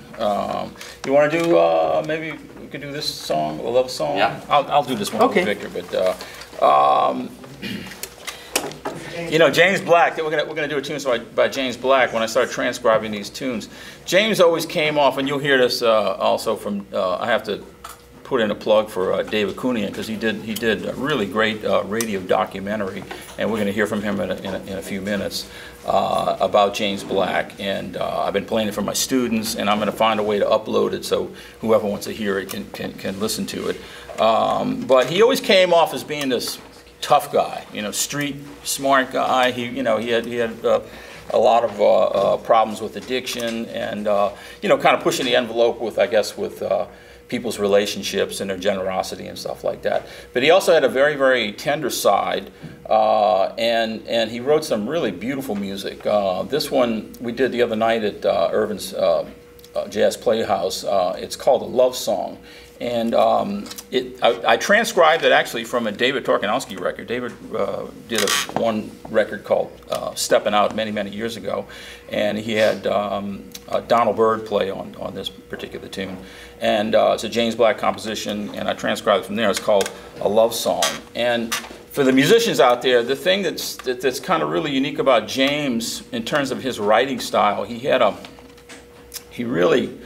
You want to do, maybe we could do this song, a love song? Yeah. I'll do this one Okay. with Victor, but, you know, James Black, we're gonna do a tune by James Black. When I started transcribing these tunes, James always came off, and you'll hear this also from, I have to put in a plug for David Kunian, because he did a really great radio documentary, and we're going to hear from him in a few minutes about James Black. And I've been playing it for my students, and I'm going to find a way to upload it so whoever wants to hear it can listen to it. But he always came off as being this tough guy, you know, street smart guy. He, you know, he had a lot of problems with addiction, and you know, kind of pushing the envelope with, I guess, with people's relationships and their generosity and stuff like that. But he also had a very, very tender side, and he wrote some really beautiful music. This one we did the other night at Irvin's Jazz Playhouse. It's called A Love Song. And I transcribed it actually from a David Torkanowski record. David did one record called Steppin' Out many, many years ago, and he had Donald Byrd play on this particular tune. And it's a James Black composition, and I transcribed it from there. It's called A Love Song. And for the musicians out there, the thing that's kind of really unique about James in terms of his writing style, he really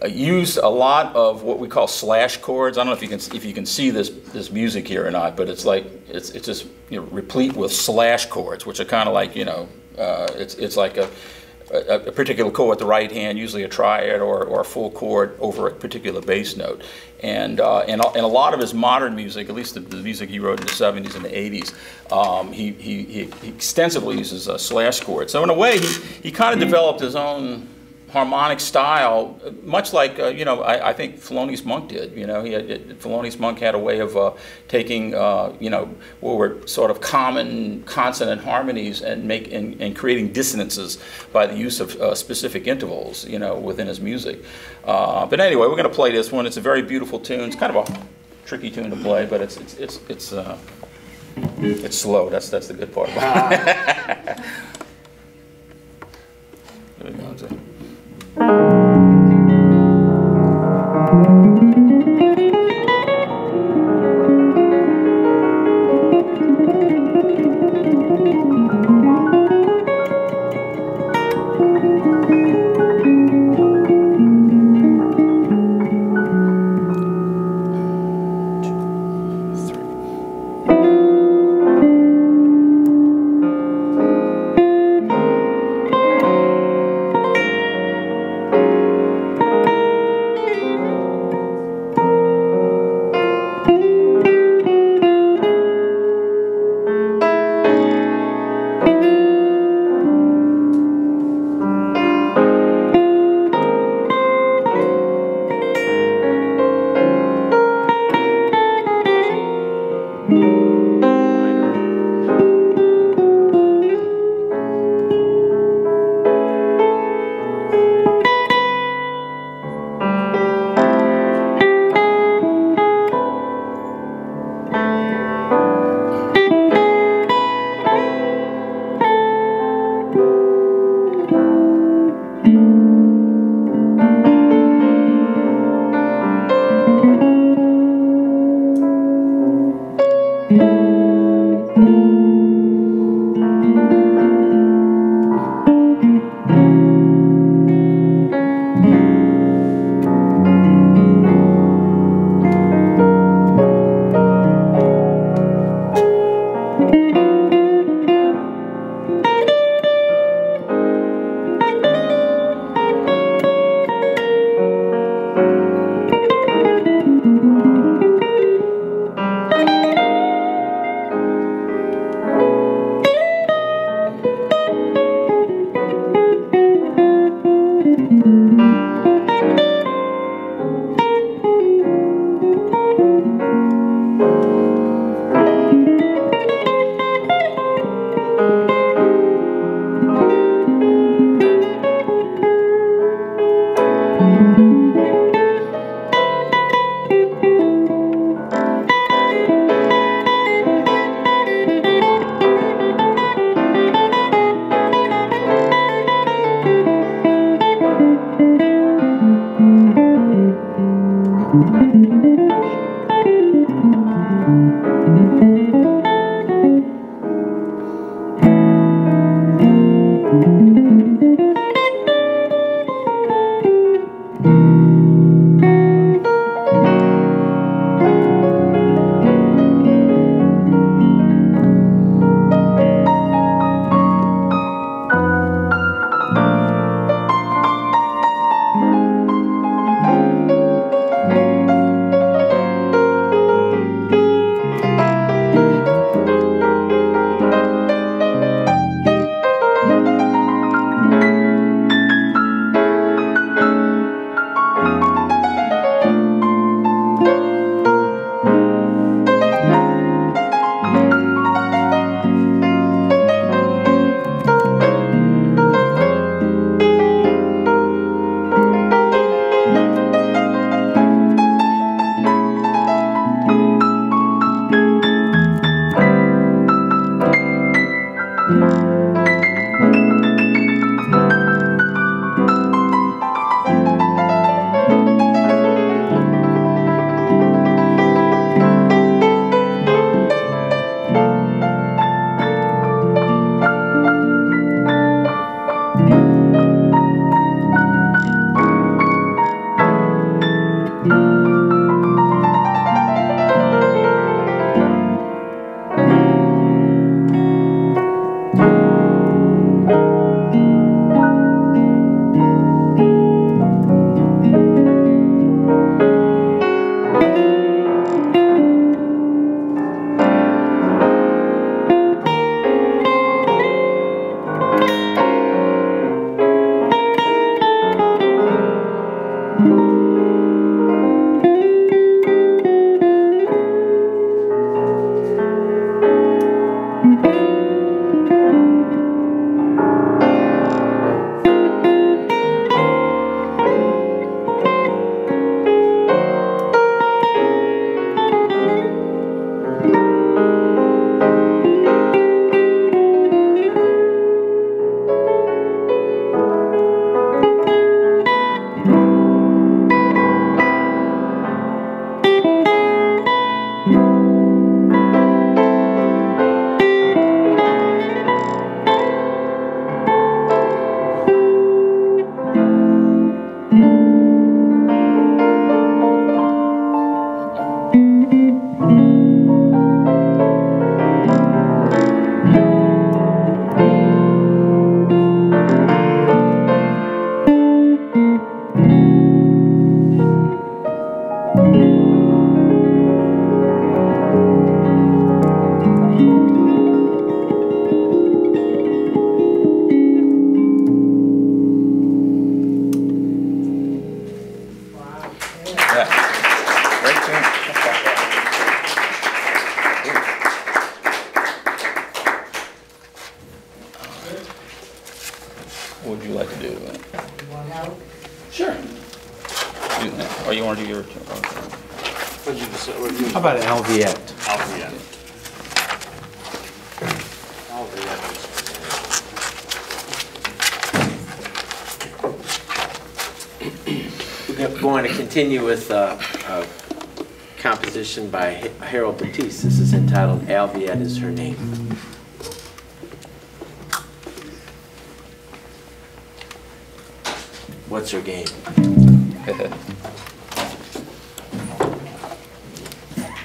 used a lot of what we call slash chords. I don't know if you can see this music here or not, but it's like it's just, you know, replete with slash chords, which are kind of like, you know, it's like a particular chord at the right hand, usually a triad or a full chord over a particular bass note. And a lot of his modern music, at least the music he wrote in the 70s and the 80s, he extensively uses slash chords. So in a way, he kind of developed his own harmonic style, much like you know, I think Thelonious Monk did. You know, Thelonious Monk had a way of taking you know, what were sort of common consonant harmonies and creating dissonances by the use of specific intervals, you know, within his music. But anyway, we're going to play this one. It's a very beautiful tune. It's kind of a tricky tune to play, but it's slow. That's the good part about it. There we go. What would you like to do? Sure. Do that. Or you want to do your? What'd you decide? What'd you? How about an Alviette? Alviette. We're going to continue with a composition by Harold Battiste. This is entitled Alviette Is Her Name. What's her game?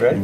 Ready?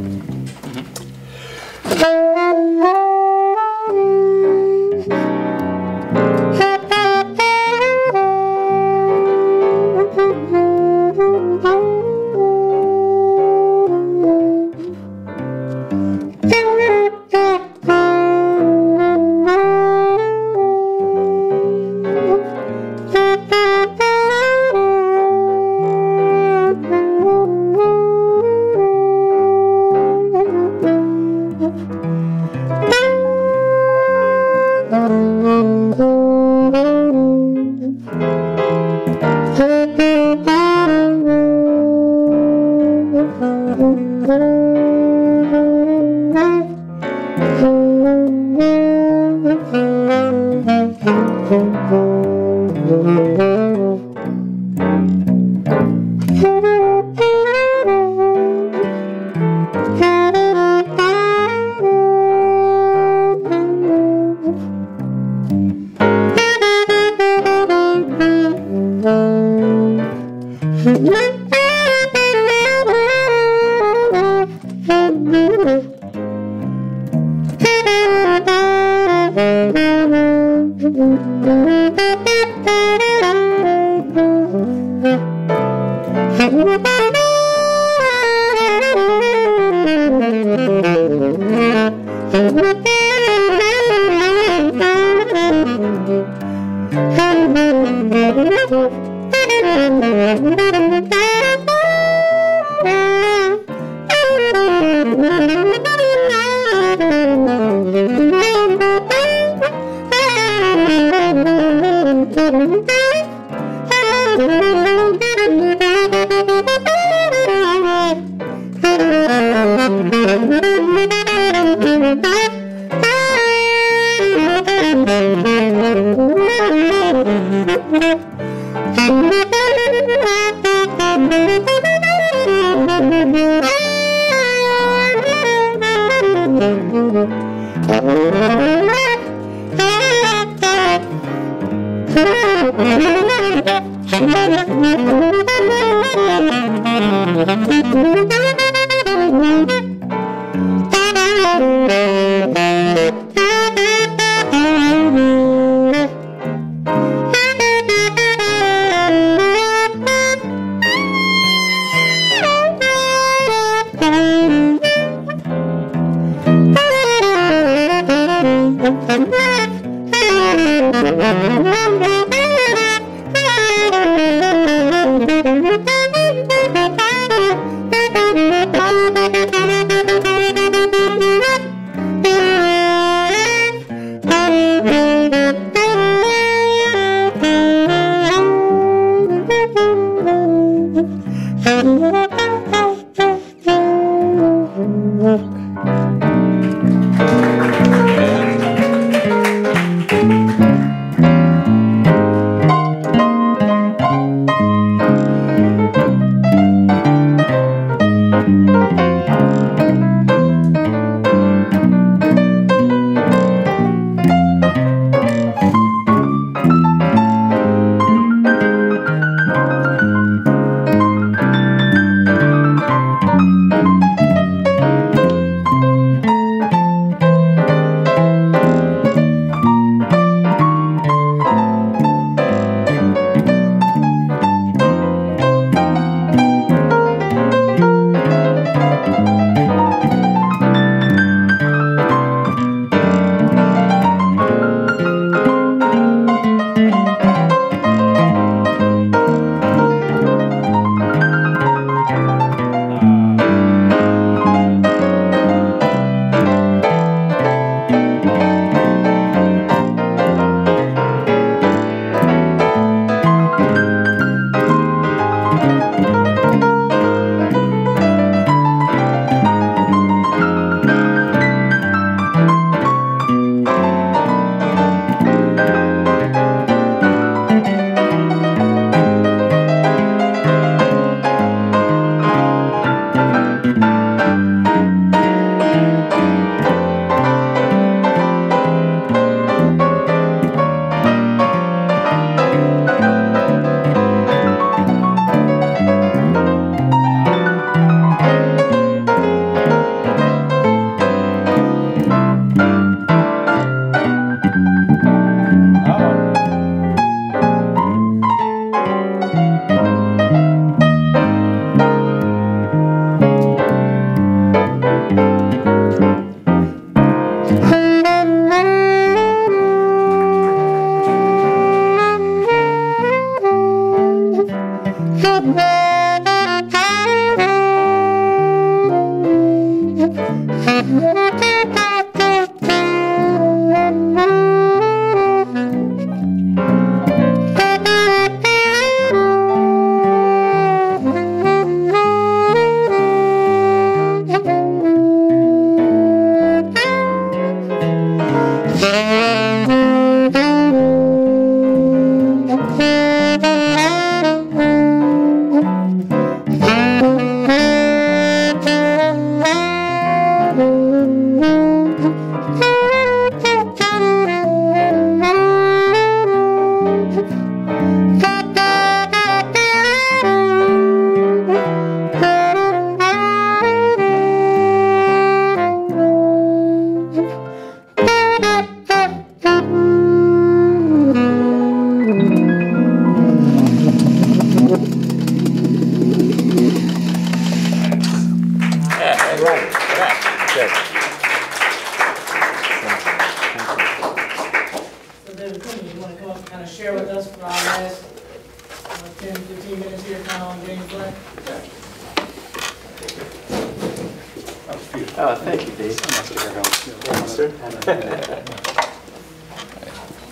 Oh, thank you, Dave.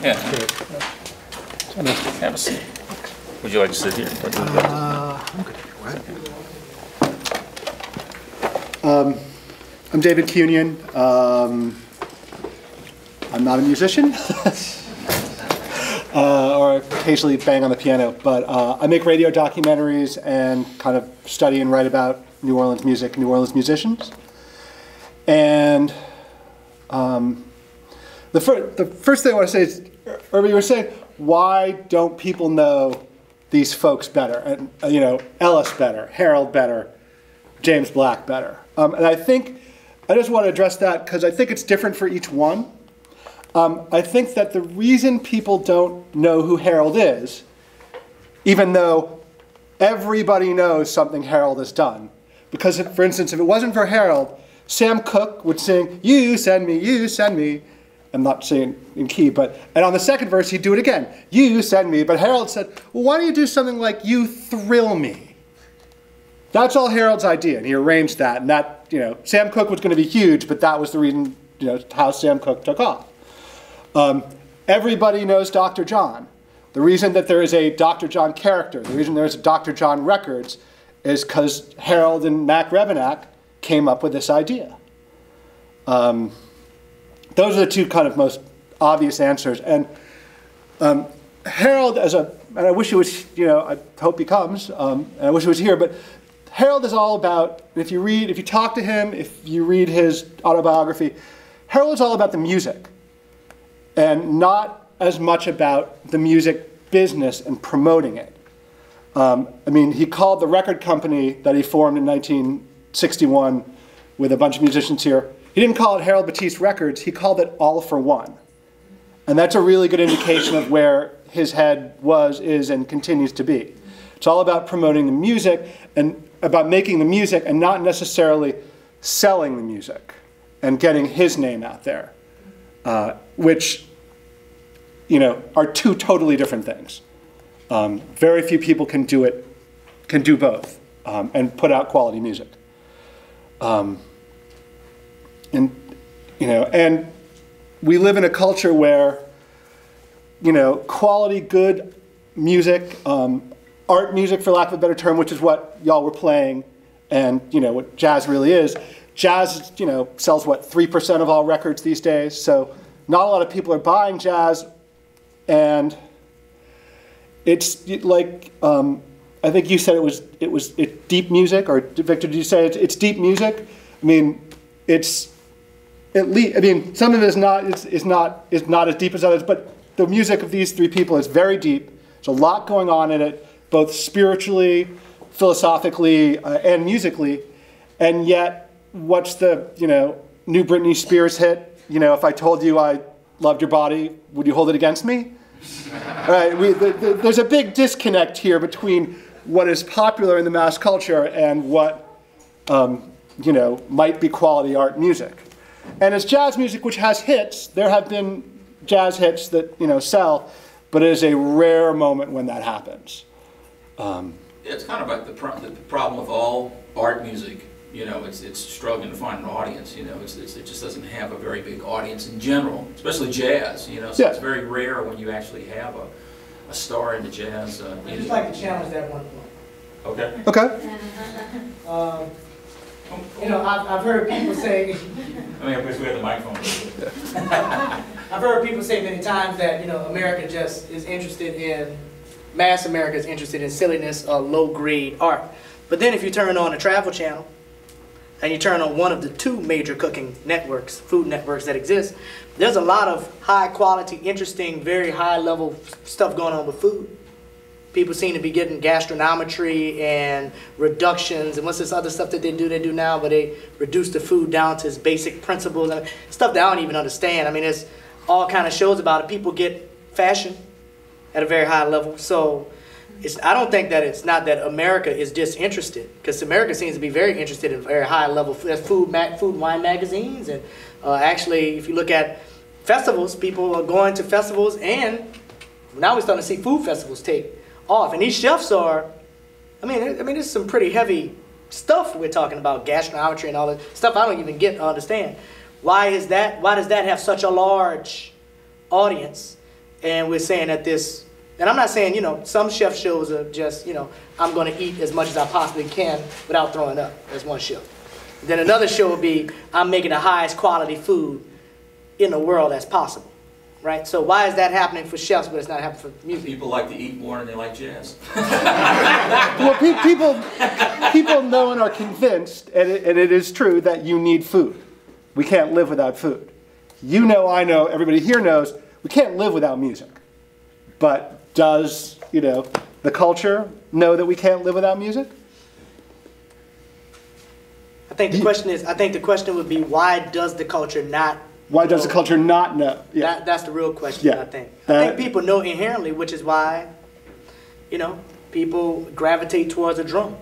Yeah. Have a seat. Would you like to sit here? I'm David Cunion. I'm not a musician, or occasionally bang on the piano, but I make radio documentaries and kind of study and write about New Orleans music, New Orleans musicians. And the first thing I want to say is, Irby, you were saying, why don't people know these folks better? And Ellis better, Harold better, James Black better. And I think I just want to address that because I think it's different for each one. I think that the reason people don't know who Harold is, even though everybody knows something Harold has done, because, for instance, if it wasn't for Harold, Sam Cooke would sing, "You send me, you send me." I'm not singing in key, and on the second verse, he'd do it again. "You send me." But Harold said, well, why don't you do something like "You thrill me"? That's all Harold's idea, and he arranged that. And that, Sam Cooke was going to be huge, but that was the reason, how Sam Cooke took off. Everybody knows Dr. John. The reason that there is a Dr. John character, the reason there's a Dr. John Records, is because Harold and Mac Rebennack came up with this idea. Those are the two kind of most obvious answers. And Harold, and I wish he was, I hope he comes, and I wish he was here, but Harold is all about, if you talk to him, if you read his autobiography, Harold is all about the music and not as much about the music business and promoting it. He called the record company that he formed in 1961 with a bunch of musicians here, he didn't call it Harold Battiste Records, he called it All for One. And that's a really good indication of where his head was, is, and continues to be. It's all about promoting the music and about making the music and not necessarily selling the music and getting his name out there, which, are two totally different things. Very few people can do both, and put out quality music. And we live in a culture where, quality, good music, art music, for lack of a better term, which is what y'all were playing, and what jazz really is. Jazz, sells what, 3% of all records these days. So not a lot of people are buying jazz, and it's like I think you said it's deep music, or Victor, did you say it's deep music? It's at least, some of it is not as deep as others, but the music of these three people is very deep. There's a lot going on in it, both spiritually, philosophically, and musically. And yet, what's the new Britney Spears hit? If I told you I loved your body, would you hold it against me? Right? There's a big disconnect here between what is popular in the mass culture and what might be quality art music. And as jazz music, which has hits, there have been jazz hits that sell, but it is a rare moment when that happens. It's kind of like the problem of all art music. You know, it's struggling to find an audience. You know, it just doesn't have a very big audience in general, especially jazz. You know, so it's very rare when you actually have a star in the jazz. I just like to challenge that one point. Okay. Okay. You know, I've heard people say. I mean, I wish we had the microphone. I've heard people say many times that, you know, America just is interested in, mass America is interested in silliness or low-grade art. But then if you turn on a Travel Channel, and you turn on one of the two major cooking networks, food networks that exist, there's a lot of high-quality, interesting, very high-level stuff going on with food. People seem to be getting gastronometry and reductions, and what's this other stuff that they do now, where they reduce the food down to its basic principles, and stuff that I don't even understand. I mean, there's all kind of shows about it. People get fashion at a very high level. So I don't think that it's not that America is disinterested, because America seems to be very interested in very high level food wine magazines, and actually, if you look at festivals, people are going to festivals, and now we're starting to see food festivals take off, and these chefs are, I mean, there's some pretty heavy stuff we're talking about, gastronometry and all that stuff I don't even get to understand. Why is that? Why does that have such a large audience? And we're saying that this, and I'm not saying, you know, some chef shows are just, you know, I'm going to eat as much as I possibly can without throwing up. That's one show. Then another show would be, I'm making the highest quality food in the world as possible. Right? So why is that happening for chefs, but it's not happening for music? People like to eat more than they like jazz. Well, people know and are convinced, and it is true, that you need food. We can't live without food. You know, I know, everybody here knows, we can't live without music. But does, you know, the culture know that we can't live without music? I think the question is, I think the question would be, why does the culture not? Why does the culture not know? Yeah. That's the real question, I think. I think people know inherently, which is why, you know, people gravitate towards a drum.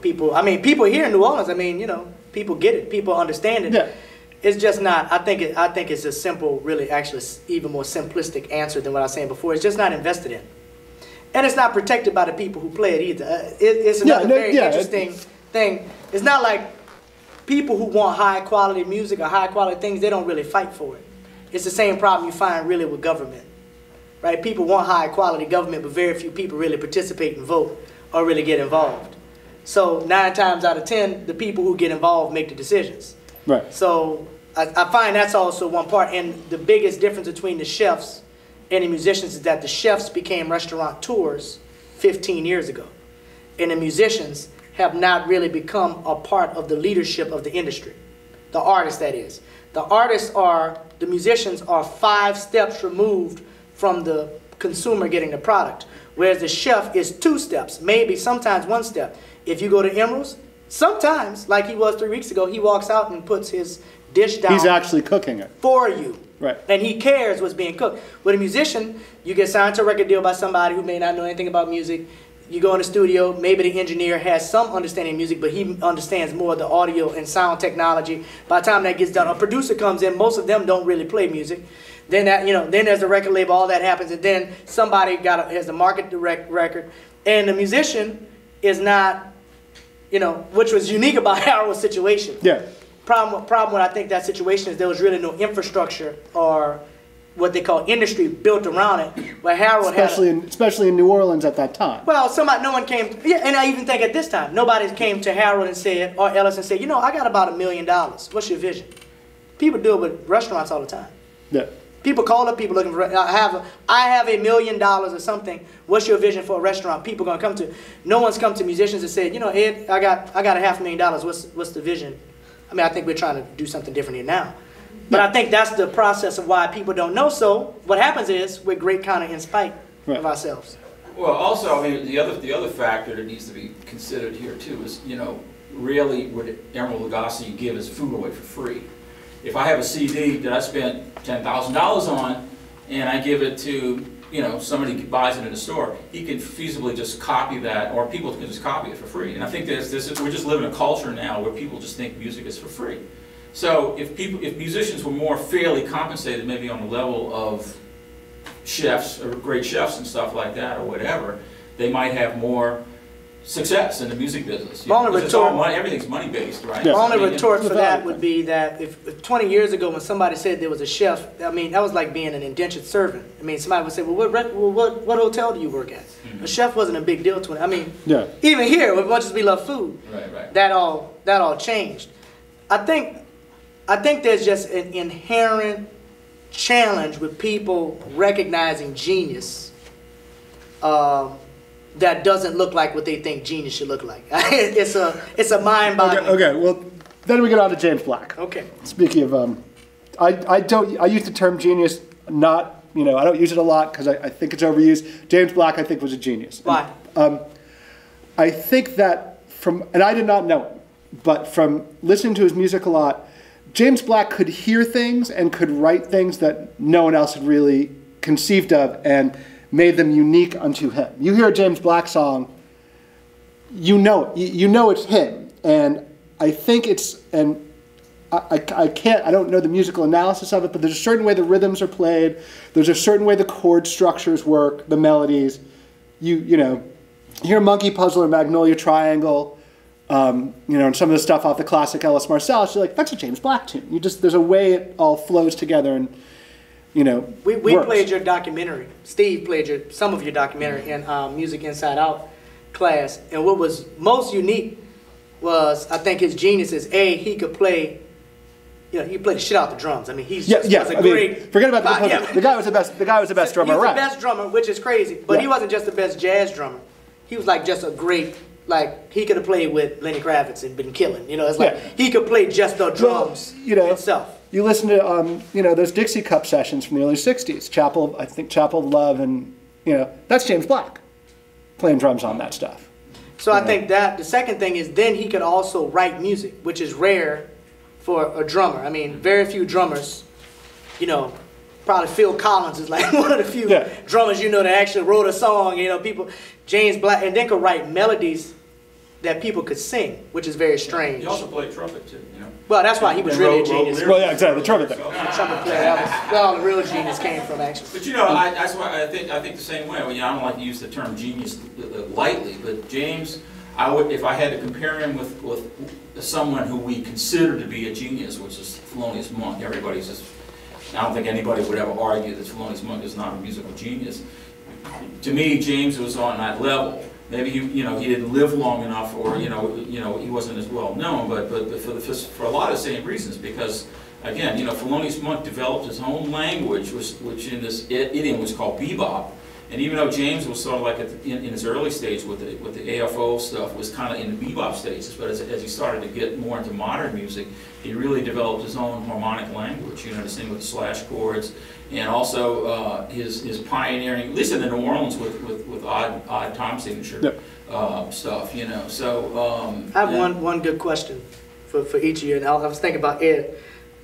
People here in New Orleans, I mean, you know, people get it. People understand it. Yeah. It's just not, I think it's a simple, really, actually, even more simplistic answer than what I was saying before. It's just not invested in. And it's not protected by the people who play it either. It's another very interesting thing. It's not like people who want high quality music or high quality things, they don't really fight for it. It's the same problem you find really with government, right? People want high quality government, but very few people really participate and vote or really get involved. So 9 times out of 10, the people who get involved make the decisions. Right. So I find that's also one part. And the biggest difference between the chefs and the musicians is that the chefs became restaurateurs 15 years ago. And the musicians have not really become a part of the leadership of the industry. The artists, that is. The musicians are 5 steps removed from the consumer getting the product, whereas the chef is 2 steps, maybe sometimes 1 step. If you go to Emerald's, sometimes, like he was 3 weeks ago, he walks out and puts his dish down. He's actually cooking it. For you. Right. And he cares what's being cooked. With a musician, you get signed to a record deal by somebody who may not know anything about music. You go in the studio, maybe the engineer has some understanding of music, but he understands more of the audio and sound technology. By the time that gets done, a producer comes in, most of them don't really play music. Then then there's the record label, all that happens, and then somebody has to market the record. And the musician is not, which was unique about Harold's situation. Yeah. Problem with I think that situation is there was really no infrastructure or what they call industry built around it. Where Harold especially in New Orleans at that time. Well, no one came. Yeah, and I even think at this time, nobody came to Harold and said, or Ellis and said, I got about $1 million. What's your vision? People do it with restaurants all the time. Yeah. People call up people looking for. I have $1 million or something. What's your vision for a restaurant? People gonna come to. No one's come to musicians and said, Ed, I got $500,000. What's the vision? I mean, I think we're trying to do something different here now. But I think that's the process of why people don't know. So what happens is we're great kind of in spite of ourselves. Well, also, I mean, the other factor that needs to be considered here too is, really would Emerald Lagasse give his food away for free? If I have a CD that I spent $10,000 on and I give it to, somebody buys it in a store, he can feasibly just copy that, or people can just copy it for free. And I think we're just living in a culture now where people just think music is for free. So if musicians were more fairly compensated, maybe on the level of chefs or great chefs and stuff like that or whatever, they might have more success in the music business. My only Because it's all retort- money, everything's money based, right? Yeah. My only I mean, retort for that Without- would be that if 20 years ago when somebody said there was a chef, I mean, that was like being an indentured servant. I mean, somebody would say, well, what hotel do you work at? A chef wasn't a big deal to it. I mean, Yeah. even here, as much as we love food, Right. that all changed. I think there's just an inherent challenge with people recognizing genius that doesn't look like what they think genius should look like. It's a mind-boggling. Okay, well, then we get on to James Black. Okay. Speaking of, I use the term genius, not, I don't use it a lot because I think it's overused. James Black, I think, was a genius. Why? I think that and I did not know him, but from listening to his music a lot, James Black could hear things and could write things that no one else had really conceived of and made them unique unto him. You hear a James Black song, you know it's him. And I think I don't know the musical analysis of it, but there's a certain way the rhythms are played, there's a certain way the chord structures work, the melodies. You hear Monkey Puzzle or Magnolia Triangle, and some of the stuff off the classic Ellis Marsalis, you're like, that's a James Black tune. There's a way it all flows together and, We works. played your documentary. Steve played some of your documentary in Music Inside Out class. And what was most unique was, I think, his genius is, he could play, he played the shit out the drums. I mean, he's just was a great. Forget about the guy was the best. The guy was the best drummer He was around. the best drummer, which is crazy. But he wasn't just the best jazz drummer. He was like just a great, he could have played with Lenny Kravitz and been killing. It's like he could play just the drums itself. You listen to those Dixie Cup sessions from the early '60s, Chapel of Love, and that's James Black playing drums on that stuff. So I think that the second thing is then he could also write music, which is rare for a drummer. I mean, very few drummers, probably Phil Collins is like one of the few drummers that actually wrote a song. James Black, and then could write melodies that people could sing, which is very strange. He also played trumpet too, Well, that's why he was really a genius. Well, yeah, exactly. The trumpet thing. The trumpet player, that was where all the real genius came from, actually. But that's why I think the same way. I don't like to use the term genius lightly, but James, if I had to compare him with someone who we consider to be a genius, which is Thelonious Monk. I don't think anybody would ever argue that Thelonious Monk is not a musical genius. To me, James was on that level. Maybe he didn't live long enough, or he wasn't as well known, but for a lot of the same reasons. Because again, Thelonious Monk developed his own language, which in this idiom was called bebop. And even though James was sort of like in his early stage with the AFO stuff, was kind of in the bebop stages, but as he started to get more into modern music, he really developed his own harmonic language, to sing with slash chords, and also his pioneering, at least in New Orleans, with odd time signature stuff, So I have one good question for each of you, and I was thinking about Ed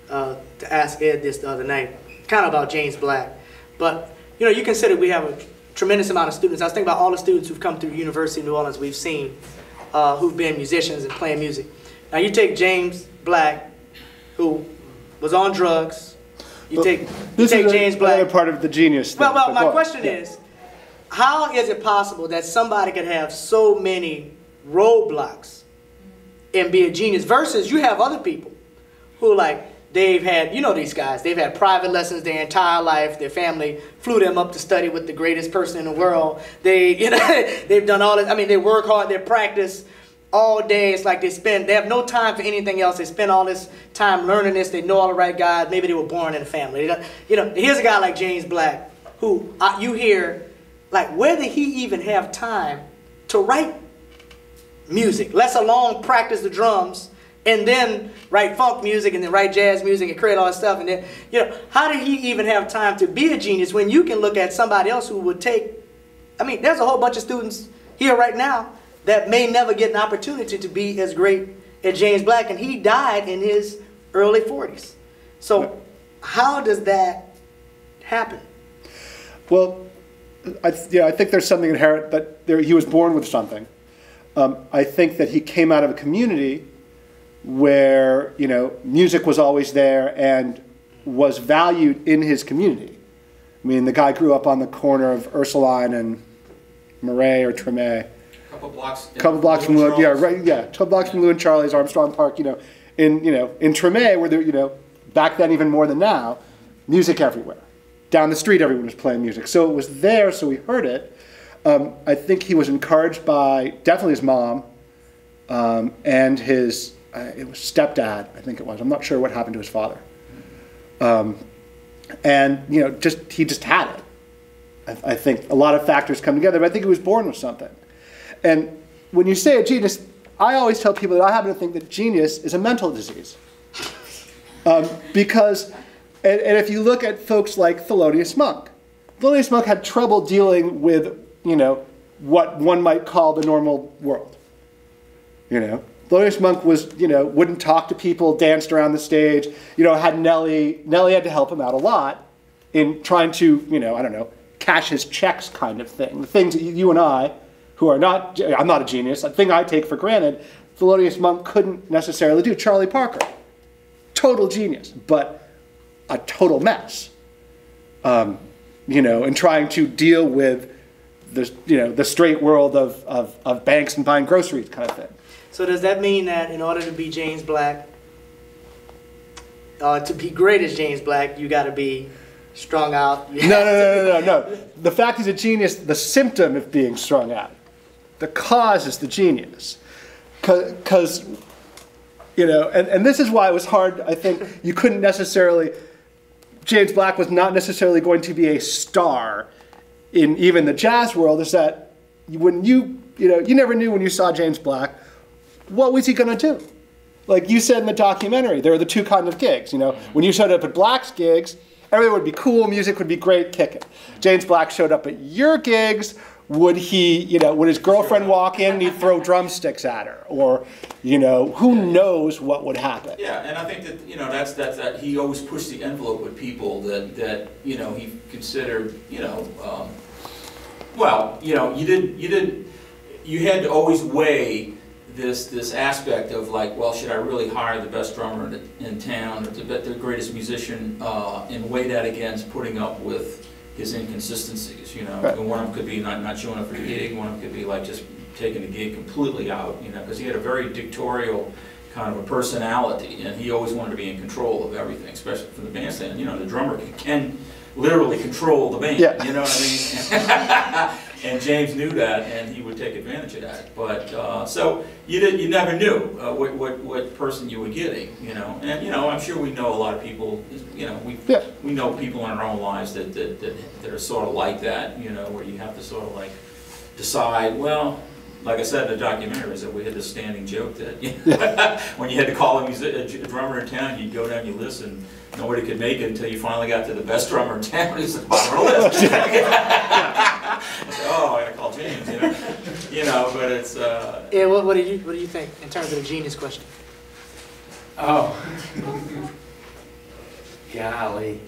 to ask Ed this the other night, kind of about James Black, but. You consider we have a tremendous amount of students. I was thinking about all the students who've come through University of New Orleans we've seen who've been musicians and playing music. Now you take James Black, who was on drugs. You take James Black. Another part of the genius thing. Well, my question is, how is it possible that somebody could have so many roadblocks and be a genius versus you have other people who they've had, these guys, they've had private lessons their entire life. Their family flew them up to study with the greatest person in the world. They've done all this. I mean, they work hard, they practice all day. It's like they have no time for anything else. They spend all this time learning this. They know all the right guys. Maybe they were born in a family. Here's a guy like James Black who you hear, where did he even have time to write music, let alone practice the drums? And then write funk music, and then write jazz music, and create all that stuff. And then, how did he even have time to be a genius when you can look at somebody else who would take, there's a whole bunch of students here right now that may never get an opportunity to be as great as James Black, and he died in his early 40s. So how does that happen? Well, I think there's something inherent that he was born with something. I think that he came out of a community where music was always there and was valued in his community. The guy grew up on the corner of Ursuline and Marais or Tremé, Couple blocks. Couple blocks from Lou, yeah, right, yeah, couple blocks from Lou and Charlie's, Armstrong Park, in Treme, where there, back then even more than now, music everywhere. Down the street, everyone was playing music. So it was there, so we heard it. I think he was encouraged by definitely his mom and his it was stepdad, I think it was. I'm not sure what happened to his father. And he just had it. I think a lot of factors come together, but I think he was born with something. And when you say a genius, I always tell people that I happen to think that genius is a mental disease. Because, and if you look at folks like Thelonious Monk had trouble dealing with, what one might call the normal world. Thelonious Monk was, wouldn't talk to people, danced around the stage, had Nellie had to help him out a lot in trying to, cash his checks kind of thing. The things that you and I, who are not, I'm not a genius, a thing I take for granted, Thelonious Monk couldn't necessarily do. Charlie Parker, total genius, but a total mess. And trying to deal with the straight world of banks and buying groceries kind of thing. So does that mean that in order to be James Black, to be great as James Black, you got to be strung out? No. The fact he's a genius, the symptom of being strung out. The cause is the genius. Because, and this is why it was hard, I think, you couldn't necessarily, James Black was not necessarily going to be a star in even the jazz world, is that when you never knew when you saw James Black, what was he going to do? Like you said in the documentary, there are the two kinds of gigs. When you showed up at Black's gigs, everything would be cool, music would be great, kicking. James Black showed up at your gigs, would his girlfriend walk in and he'd throw drumsticks at her? Or, who knows what would happen? Yeah, and I think that, that he always pushed the envelope with people that he considered, you had to always weigh this aspect of like, well, should I really hire the best drummer in town or the greatest musician, and weigh that against putting up with his inconsistencies, Right. And one of them could be not showing up for the gig, one of them could be like just taking the gig completely out, because he had a very dictatorial kind of a personality, and he always wanted to be in control of everything, especially from the bandstand. The drummer can literally control the band, yeah. You know what I mean? And James knew that, and he would take advantage of that. But so you never knew what person you were getting, And I'm sure we know a lot of people. We know people in our own lives that are sort of like that, where you have to sort of like decide. Well, like I said in the documentary, is that we had this standing joke that when you had to call a drummer in town, you'd go down, you listen. Nobody could make it until you finally got to the best drummer in town. He's at the bottom of the list. Oh, I gotta call James. But it's. Yeah, what do you think in terms of the genius question? Oh, golly.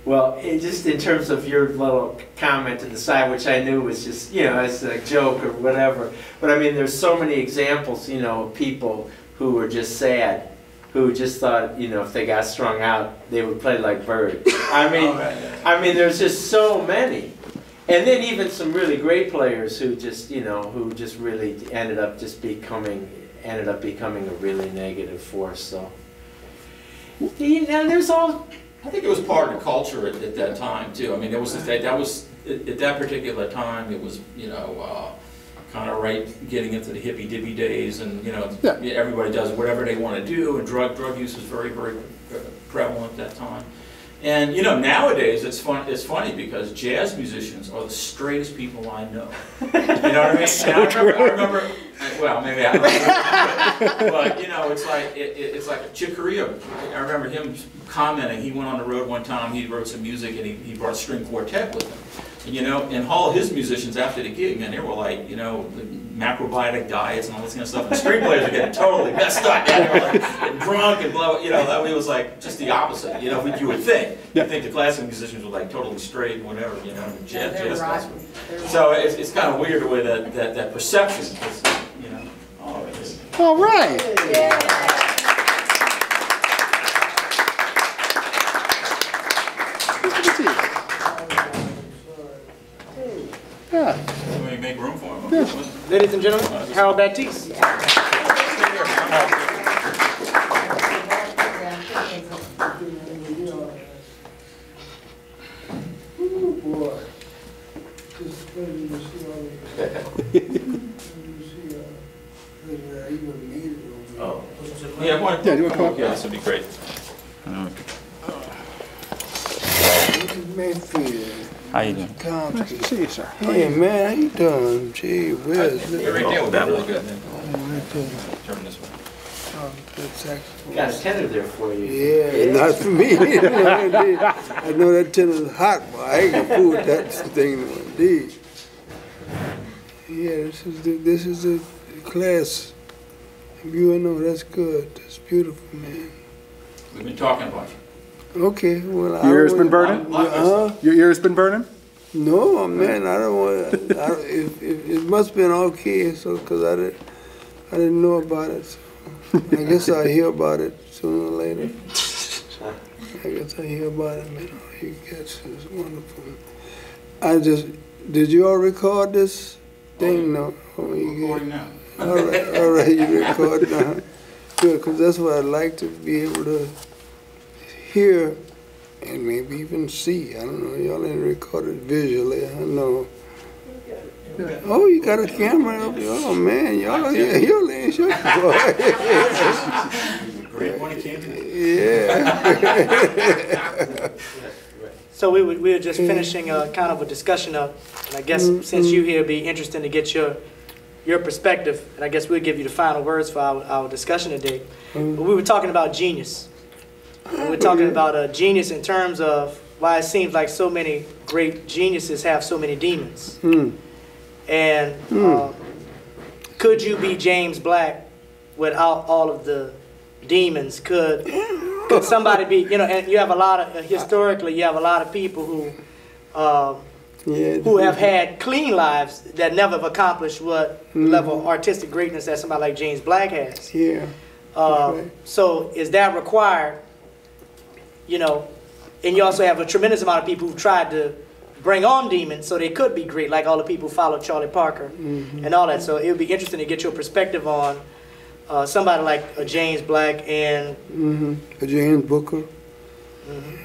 Well, just in terms of your little comment to the side, which I knew was just as a joke or whatever. But I mean, there's so many examples, of people who were just sad, who just thought, if they got strung out, they would play like Bird. I mean, there's just so many. And then even some really great players who just, who just really ended up becoming a really negative force. So, there's all. I think it was part of the culture at that time too. I mean, that was at that particular time. It was kind of right getting into the hippy dippy days, and everybody does whatever they want to do, and drug use was very prevalent at that time. And nowadays it's funny because jazz musicians are the straightest people I know. You know what I mean? So I remember, well, maybe I don't remember, but it's like a Chick Corea. I remember him commenting. He went on the road one time. He wrote some music and he brought a string quartet with him. And all his musicians after the gig, man, they were like, macrobiotic diets and all this kind of stuff. And the string players are getting totally messed up. They were like getting drunk and blah, that way it was like just the opposite, what you would think. You think the classical musicians were like totally straight and whatever, jazz guys. So it's kind of weird the way that perception is, All right. Yeah. Yeah. Let me make room for him. Ladies and gentlemen, Harold Battiste. Yeah, why don't Yeah, do you want to come up? Yeah, this would be great. How you doing? Nice to see you, sir. Hey man, how you doing? Gee whiz. You're right there with that look good. Turn this way. That's actually, Got a tender there for you. yeah, not for me. I know that tender's hot, boy. I ain't gonna fool with that thing, indeed. Yeah, this is the class. You know, that's good. That's beautiful, man. We've been talking about you. Okay, well, Your ears been burning? Huh? Your ears been burning? No, man, I don't want. It must have been okay, so because I didn't know about it. So I guess I'll hear about it sooner or later. I guess I'll hear about it, man. Oh, you guys is wonderful. Did you all record this thing? No. Oh, you Recording now. all right, you record now. Good, because that's what I'd like to be able to hear and maybe even see. I don't know. Y'all ain't recorded visually. I know. Oh, you got a camera up here. Oh, man. Y'all ain't sure. Great when it came to Yeah. So we were just finishing kind of a discussion of, and I guess since you here, it'd be interesting to get your perspective, and I guess we'll give you the final words for our discussion today. But we were talking about genius. And we're talking about genius in terms of why it seems like so many great geniuses have so many demons. And could you be James Black without all of the demons? Could somebody be, and you have a lot of, historically, you have a lot of people who have had clean lives that never have accomplished what level of artistic greatness that somebody like James Black has. Yeah. So is that required, and you also have a tremendous amount of people who tried to bring on demons so they could be great, like all the people who followed Charlie Parker and all that. So it would be interesting to get your perspective on somebody like a James Black and a James Booker,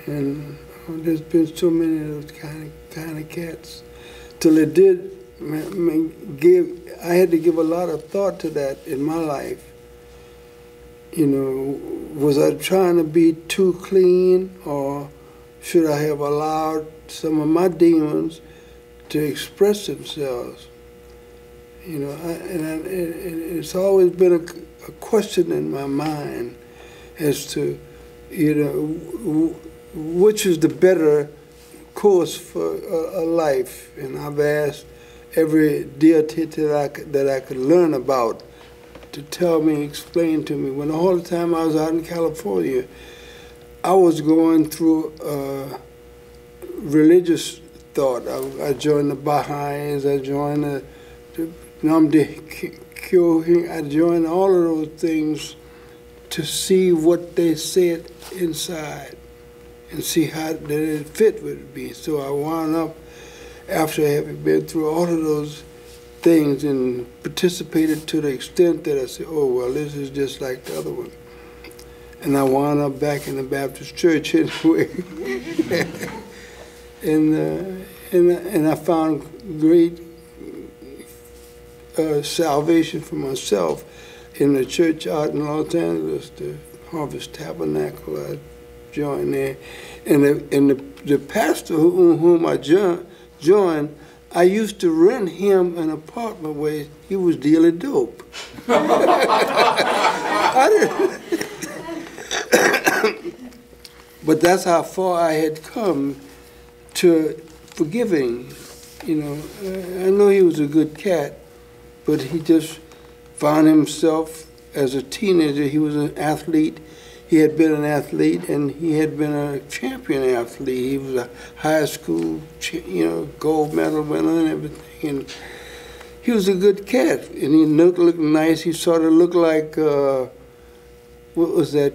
and there's been so many of those kind of cats. Till it did I had to give a lot of thought to that in my life. Was I trying to be too clean, or should I have allowed some of my demons to express themselves? It's always been a question in my mind as to, which is the better course for a life. And I've asked every deity that I could learn about to tell me, explain to me. When all the time I was out in California, I was going through religious thought. I joined the Baha'is, I joined the Namde Kyohin, I joined all of those things to see what they said inside and see how that it fit with me. So I wound up, after having been through all of those things and participated to the extent that I said, oh, well, this is just like the other one. And I wound up back in the Baptist church anyway. and I found great salvation for myself in the church out in Los Angeles, the Harvest Tabernacle. I joined there. And the pastor whom I joined, I used to rent him an apartment where he was dealing dope. But that's how far I had come to forgiving. I know he was a good cat, but he just found himself as a teenager. He was an athlete. He had been an athlete, and he had been a champion athlete. He was a high school, gold medal winner and everything. And he was a good cat, and he looked nice. He sort of looked like, what was that?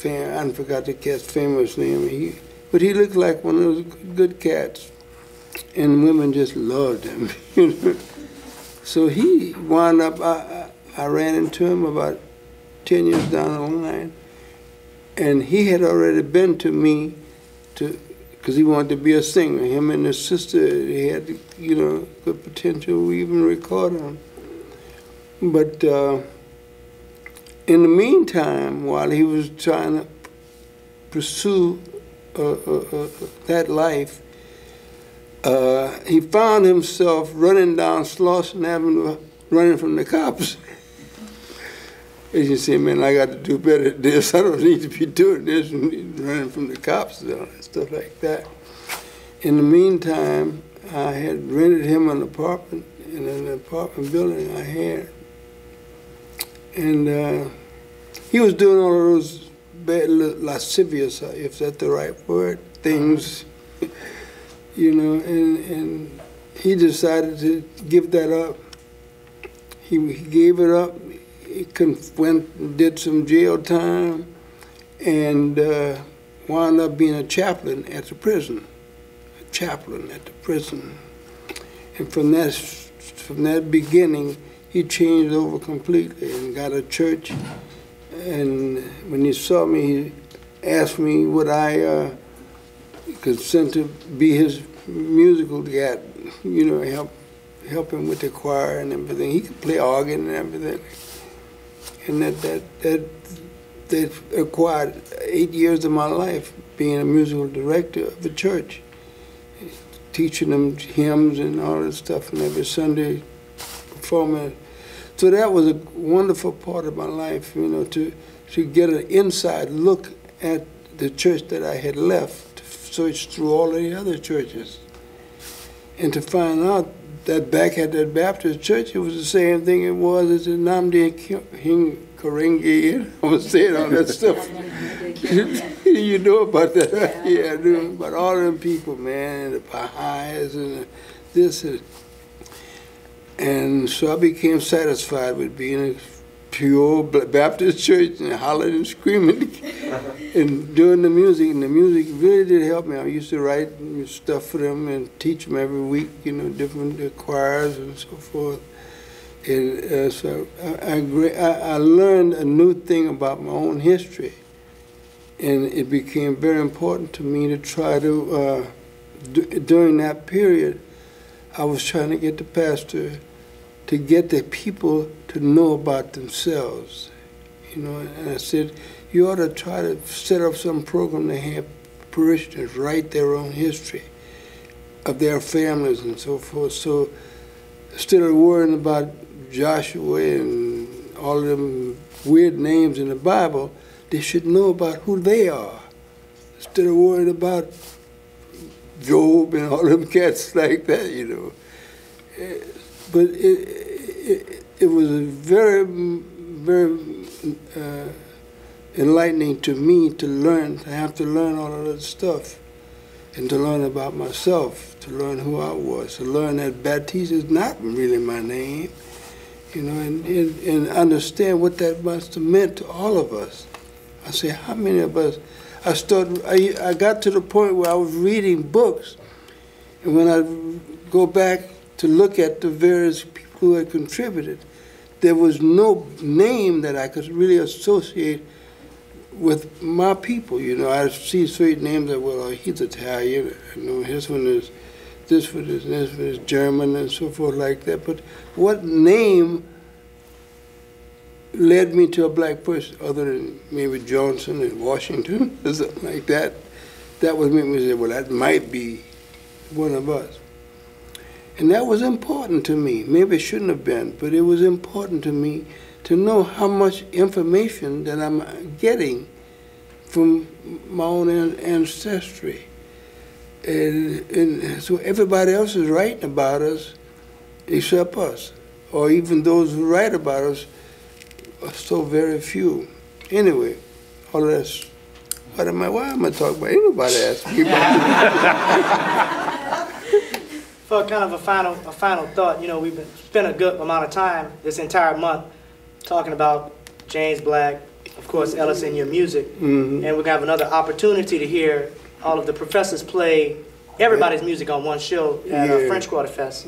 I forgot the cat's famous name. But he looked like one of those good cats. and women just loved him. You know? So he wound up, I ran into him about 10 years down the line, and he had already been to me because he wanted to be a singer. Him and his sister, they had, you know, good potential. We even recorded him. But in the meantime, while he was trying to pursue that life, he found himself running down Slauson Avenue, running from the cops. And you say, man, I got to do better at this. I don't need to be doing this and running from the cops and stuff like that. In the meantime, I had rented him an apartment in an apartment building I had. And he was doing all of those bad, lascivious, if that's the right word, things, you know, and he decided to give that up. He gave it up. He went and did some jail time and wound up being a chaplain at the prison. A chaplain at the prison. And from that beginning, he changed over completely and got a church. And when he saw me, he asked me would I consent to be his musical guy, you know, help him with the choir and everything. He could play organ and everything. And that acquired 8 years of my life being a musical director of the church, teaching them hymns and all that stuff, and every Sunday performing. So that was a wonderful part of my life, you know, to get an inside look at the church that I had left, to search through all of the other churches, and to find out that back at that Baptist church, it was the same thing it was as in Namdi Hing Karengi. I was saying all that stuff. You know about that? Yeah, I knew about all them people, man, the Baha'is and this. And so I became satisfied with being a pure Baptist church and hollering and screaming and doing the music. And the music really did help me. I used to write stuff for them and teach them every week, you know, different choirs and so forth. And so I learned a new thing about my own history. And it became very important to me to try to, during that period, I was trying to get the pastor to get the people to know about themselves, you know. And I said, you ought to try to set up some program to have parishioners write their own history of their families and so forth. So instead of worrying about Joshua and all of them weird names in the Bible, they should know about who they are, instead of worrying about Job and all them cats like that, you know. But it was a very, very enlightening to me to have to learn all of that stuff, and to learn about myself, to learn who I was, to learn that Battiste is not really my name, you know, and understand what that must have meant to all of us. I say, how many of us? I got to the point where I was reading books, and when I go back to look at the various people who had contributed, there was no name that I could really associate with my people. You know, I see certain names that, well, he's Italian, you know, his one is this one is German and so forth like that. But what name led me to a black person other than maybe Johnson and Washington or something like that? That would make me say, well, that might be one of us. And that was important to me. Maybe it shouldn't have been, but it was important to me to know how much information that I'm getting from my own ancestry. And so everybody else is writing about us except us, or even those who write about us are so very few. Anyway, all of this. Why am I talking about? Ain't nobody asking me about it. For kind of a final thought, you know, we've spent a good amount of time this entire month talking about James Black, of course, Ellis, and your music. Mm-hmm. And we're going to have another opportunity to hear all of the professors play everybody's music on one show at French Quarter Fest.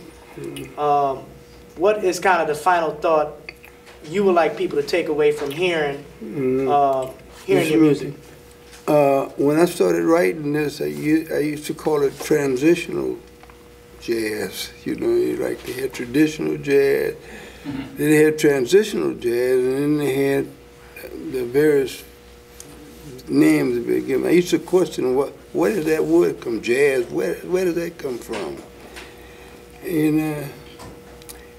What is kind of the final thought you would like people to take away from hearing your music? When I started writing this, I used to call it transitional jazz. You know, like they had traditional jazz, then they had transitional jazz, and then they had the various names that they given. I used to question where does that word come, jazz? Where does that come from? And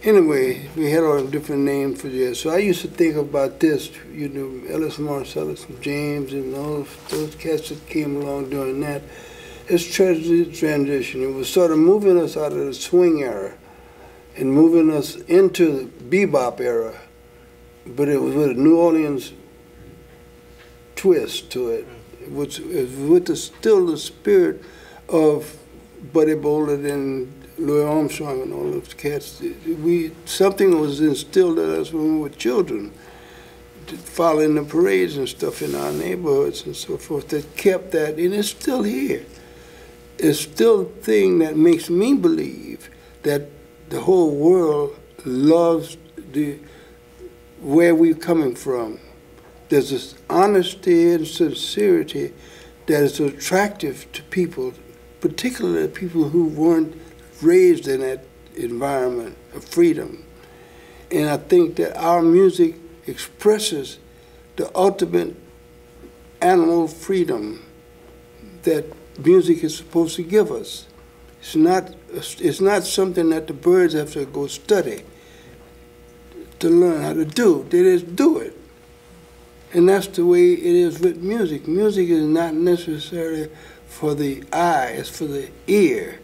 anyway, we had all different names for jazz. So I used to think about this, you know, Ellis, Marsalis, and James, and all those cats that came along during that. It's transition. It was sort of moving us out of the swing era and moving us into the bebop era, but it was with a New Orleans twist to it, which is with still the spirit of Buddy Bolden and Louis Armstrong and all those cats. Something was instilled in us when we were children, following the parades and stuff in our neighborhoods and so forth, that kept that, and it's still here. It's still a thing that makes me believe that the whole world loves where we're coming from. There's this honesty and sincerity that is attractive to people, particularly people who weren't raised in that environment of freedom. And I think that our music expresses the ultimate animal freedom that music is supposed to give us. It's not something that the birds have to go study to learn how to do. They just do it. And that's the way it is with music. Music is not necessarily for the eye, it's for the ear,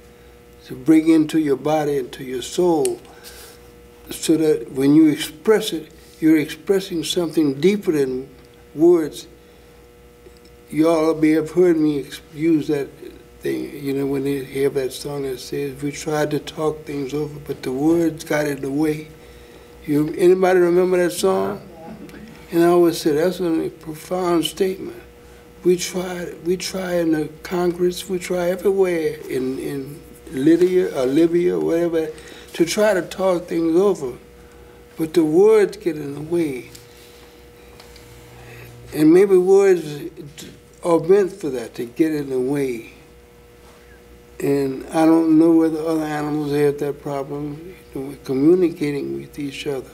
to bring into your body, into your soul, so that when you express it, you're expressing something deeper than words. You all may have heard me use that thing, you know, when they have that song that says, we tried to talk things over, but the words got in the way. Anybody remember that song? And I always say, that's a profound statement. We try in the Congress, we try everywhere in Libya, whatever, to try to talk things over. But the words get in the way. And maybe words are meant for that, to get in the way. And I don't know whether other animals have that problem, you know, communicating with each other.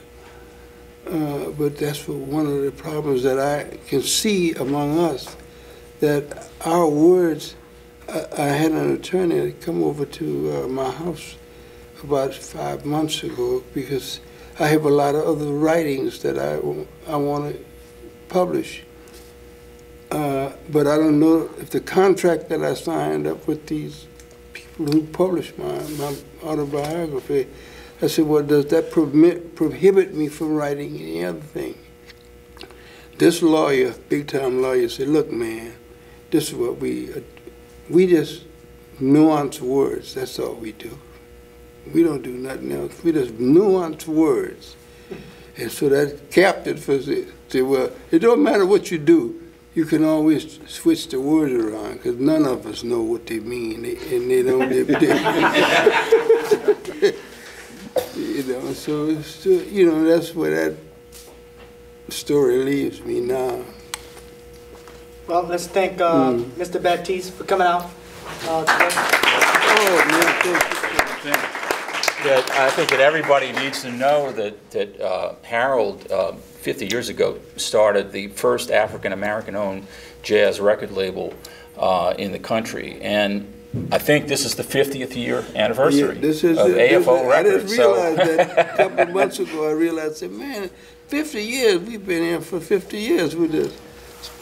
But that's one of the problems that I can see among us, that our words, I had an attorney come over to my house about 5 months ago because I have a lot of other writings that I want to publish. But I don't know if the contract that I signed up with these people who published my autobiography, I said, well, does that prohibit me from writing any other thing? This lawyer, big-time lawyer, said, look, man, this is what we just nuance words. That's all we do. We don't do nothing else. We just nuance words. And so that captain said, well, it don't matter what you do. You can always switch the words around because none of us know what they mean, and they don't. You know, so it's, you know, that's where that story leaves me now. Well, let's thank Mr. Battiste for coming out today. Oh man, thank you. That I think that everybody needs to know that Harold, 50 years ago, started the first African-American-owned jazz record label in the country, and I think this is the 50th year anniversary of AFO Records. I just realized that a couple of months ago. I realized, man, 50 years, we've been here for 50 years with this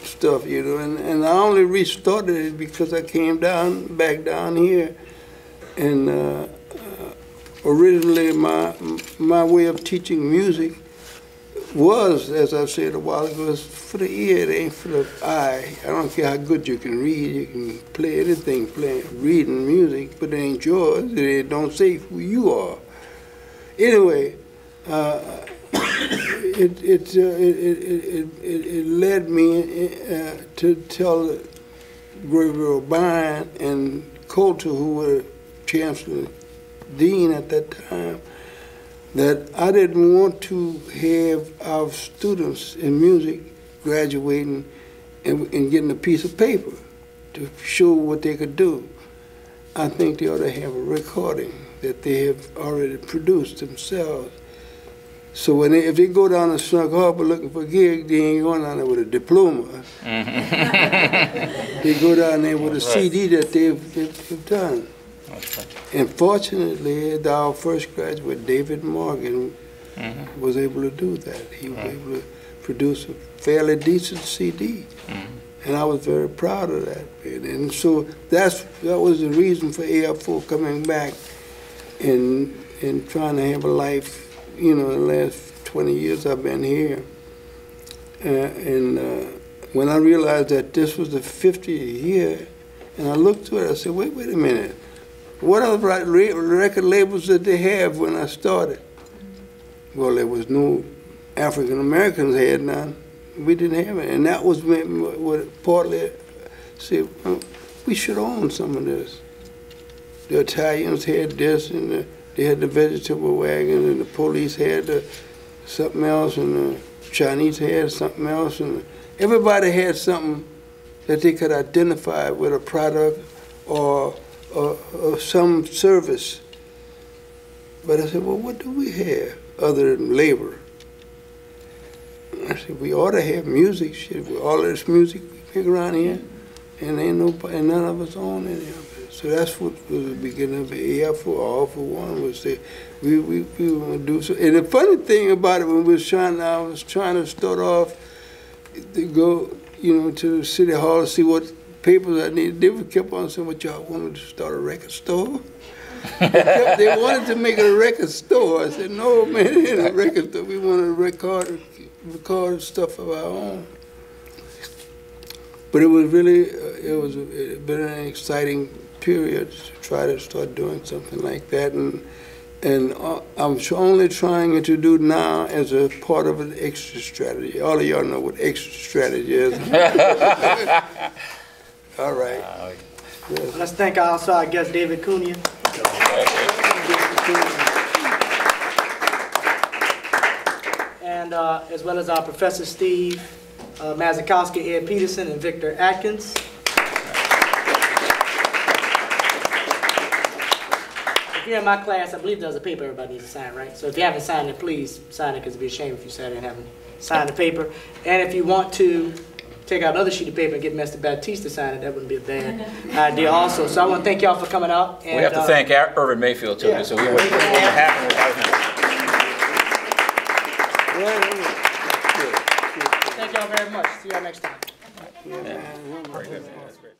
stuff, you know, and I only restarted it because I came back down here, and originally my way of teaching music was, as I said a while ago, was for the ear, it ain't for the eye. I don't care how good you can read, you can play anything, reading music, but it ain't yours, it don't say who you are. Anyway, it led me to tell Gregory O'Brien and Coulter, who was Chancellor Dean at that time, that I didn't want to have our students in music graduating and getting a piece of paper to show what they could do. I think they ought to have a recording that they have already produced themselves. So if they go down to Snug Harbor looking for gigs, they ain't going down there with a diploma. They go down there with a CD that they've done. And fortunately, our first graduate, David Morgan, was able to do that. He was able to produce a fairly decent CD. And I was very proud of that. And so that was the reason for AF4 coming back and trying to have a life, you know, the last 20 years I've been here. When I realized that this was the 50th year, and I looked through it, I said, wait a minute. What other record labels did they have when I started? Well, there was no African Americans had none. We didn't have it. And that was what partly said, well, we should own some of this. The Italians had this, and they had the vegetable wagon, and the police had something else, and the Chinese had something else, and everybody had something that they could identify with a product or some service. But I said, well, what do we have other than labor? I said, we ought to have music. Shit, all this music we pick around here, and ain't nobody, and none of us own any of it. So that's what was the beginning of the AF4, All for One, was that we want to do so. And the funny thing about it, when I was trying to start off to go, you know, to the city hall to see what papers I needed, they kept on saying, what y'all wanted to start a record store? They wanted to make it a record store. I said, no, man, it ain't a record store. We wanted to record stuff of our own. But it was really, it's been an exciting period to try to start doing something like that. And I'm only trying to do now as a part of an extra strategy. All of y'all know what extra strategy is. All right. Yes. Let's thank also our guest, David Cunha. And as well as our Professor Steve Mazikowski, Ed Peterson, and Victor Atkins. If you're in my class, I believe there's a paper everybody needs to sign, right? So if you haven't signed it, please sign it, because it'd be a shame if you sat there and haven't signed the paper. And if you want to take out another sheet of paper and get Mr. Battiste to sign it, that wouldn't be a bad idea also. So I want to thank y'all for coming out. And, we have to thank Irvin Mayfield, too, so we wouldn't happen without him. Thank y'all very much. See y'all next time. Yeah. Very good. That's great.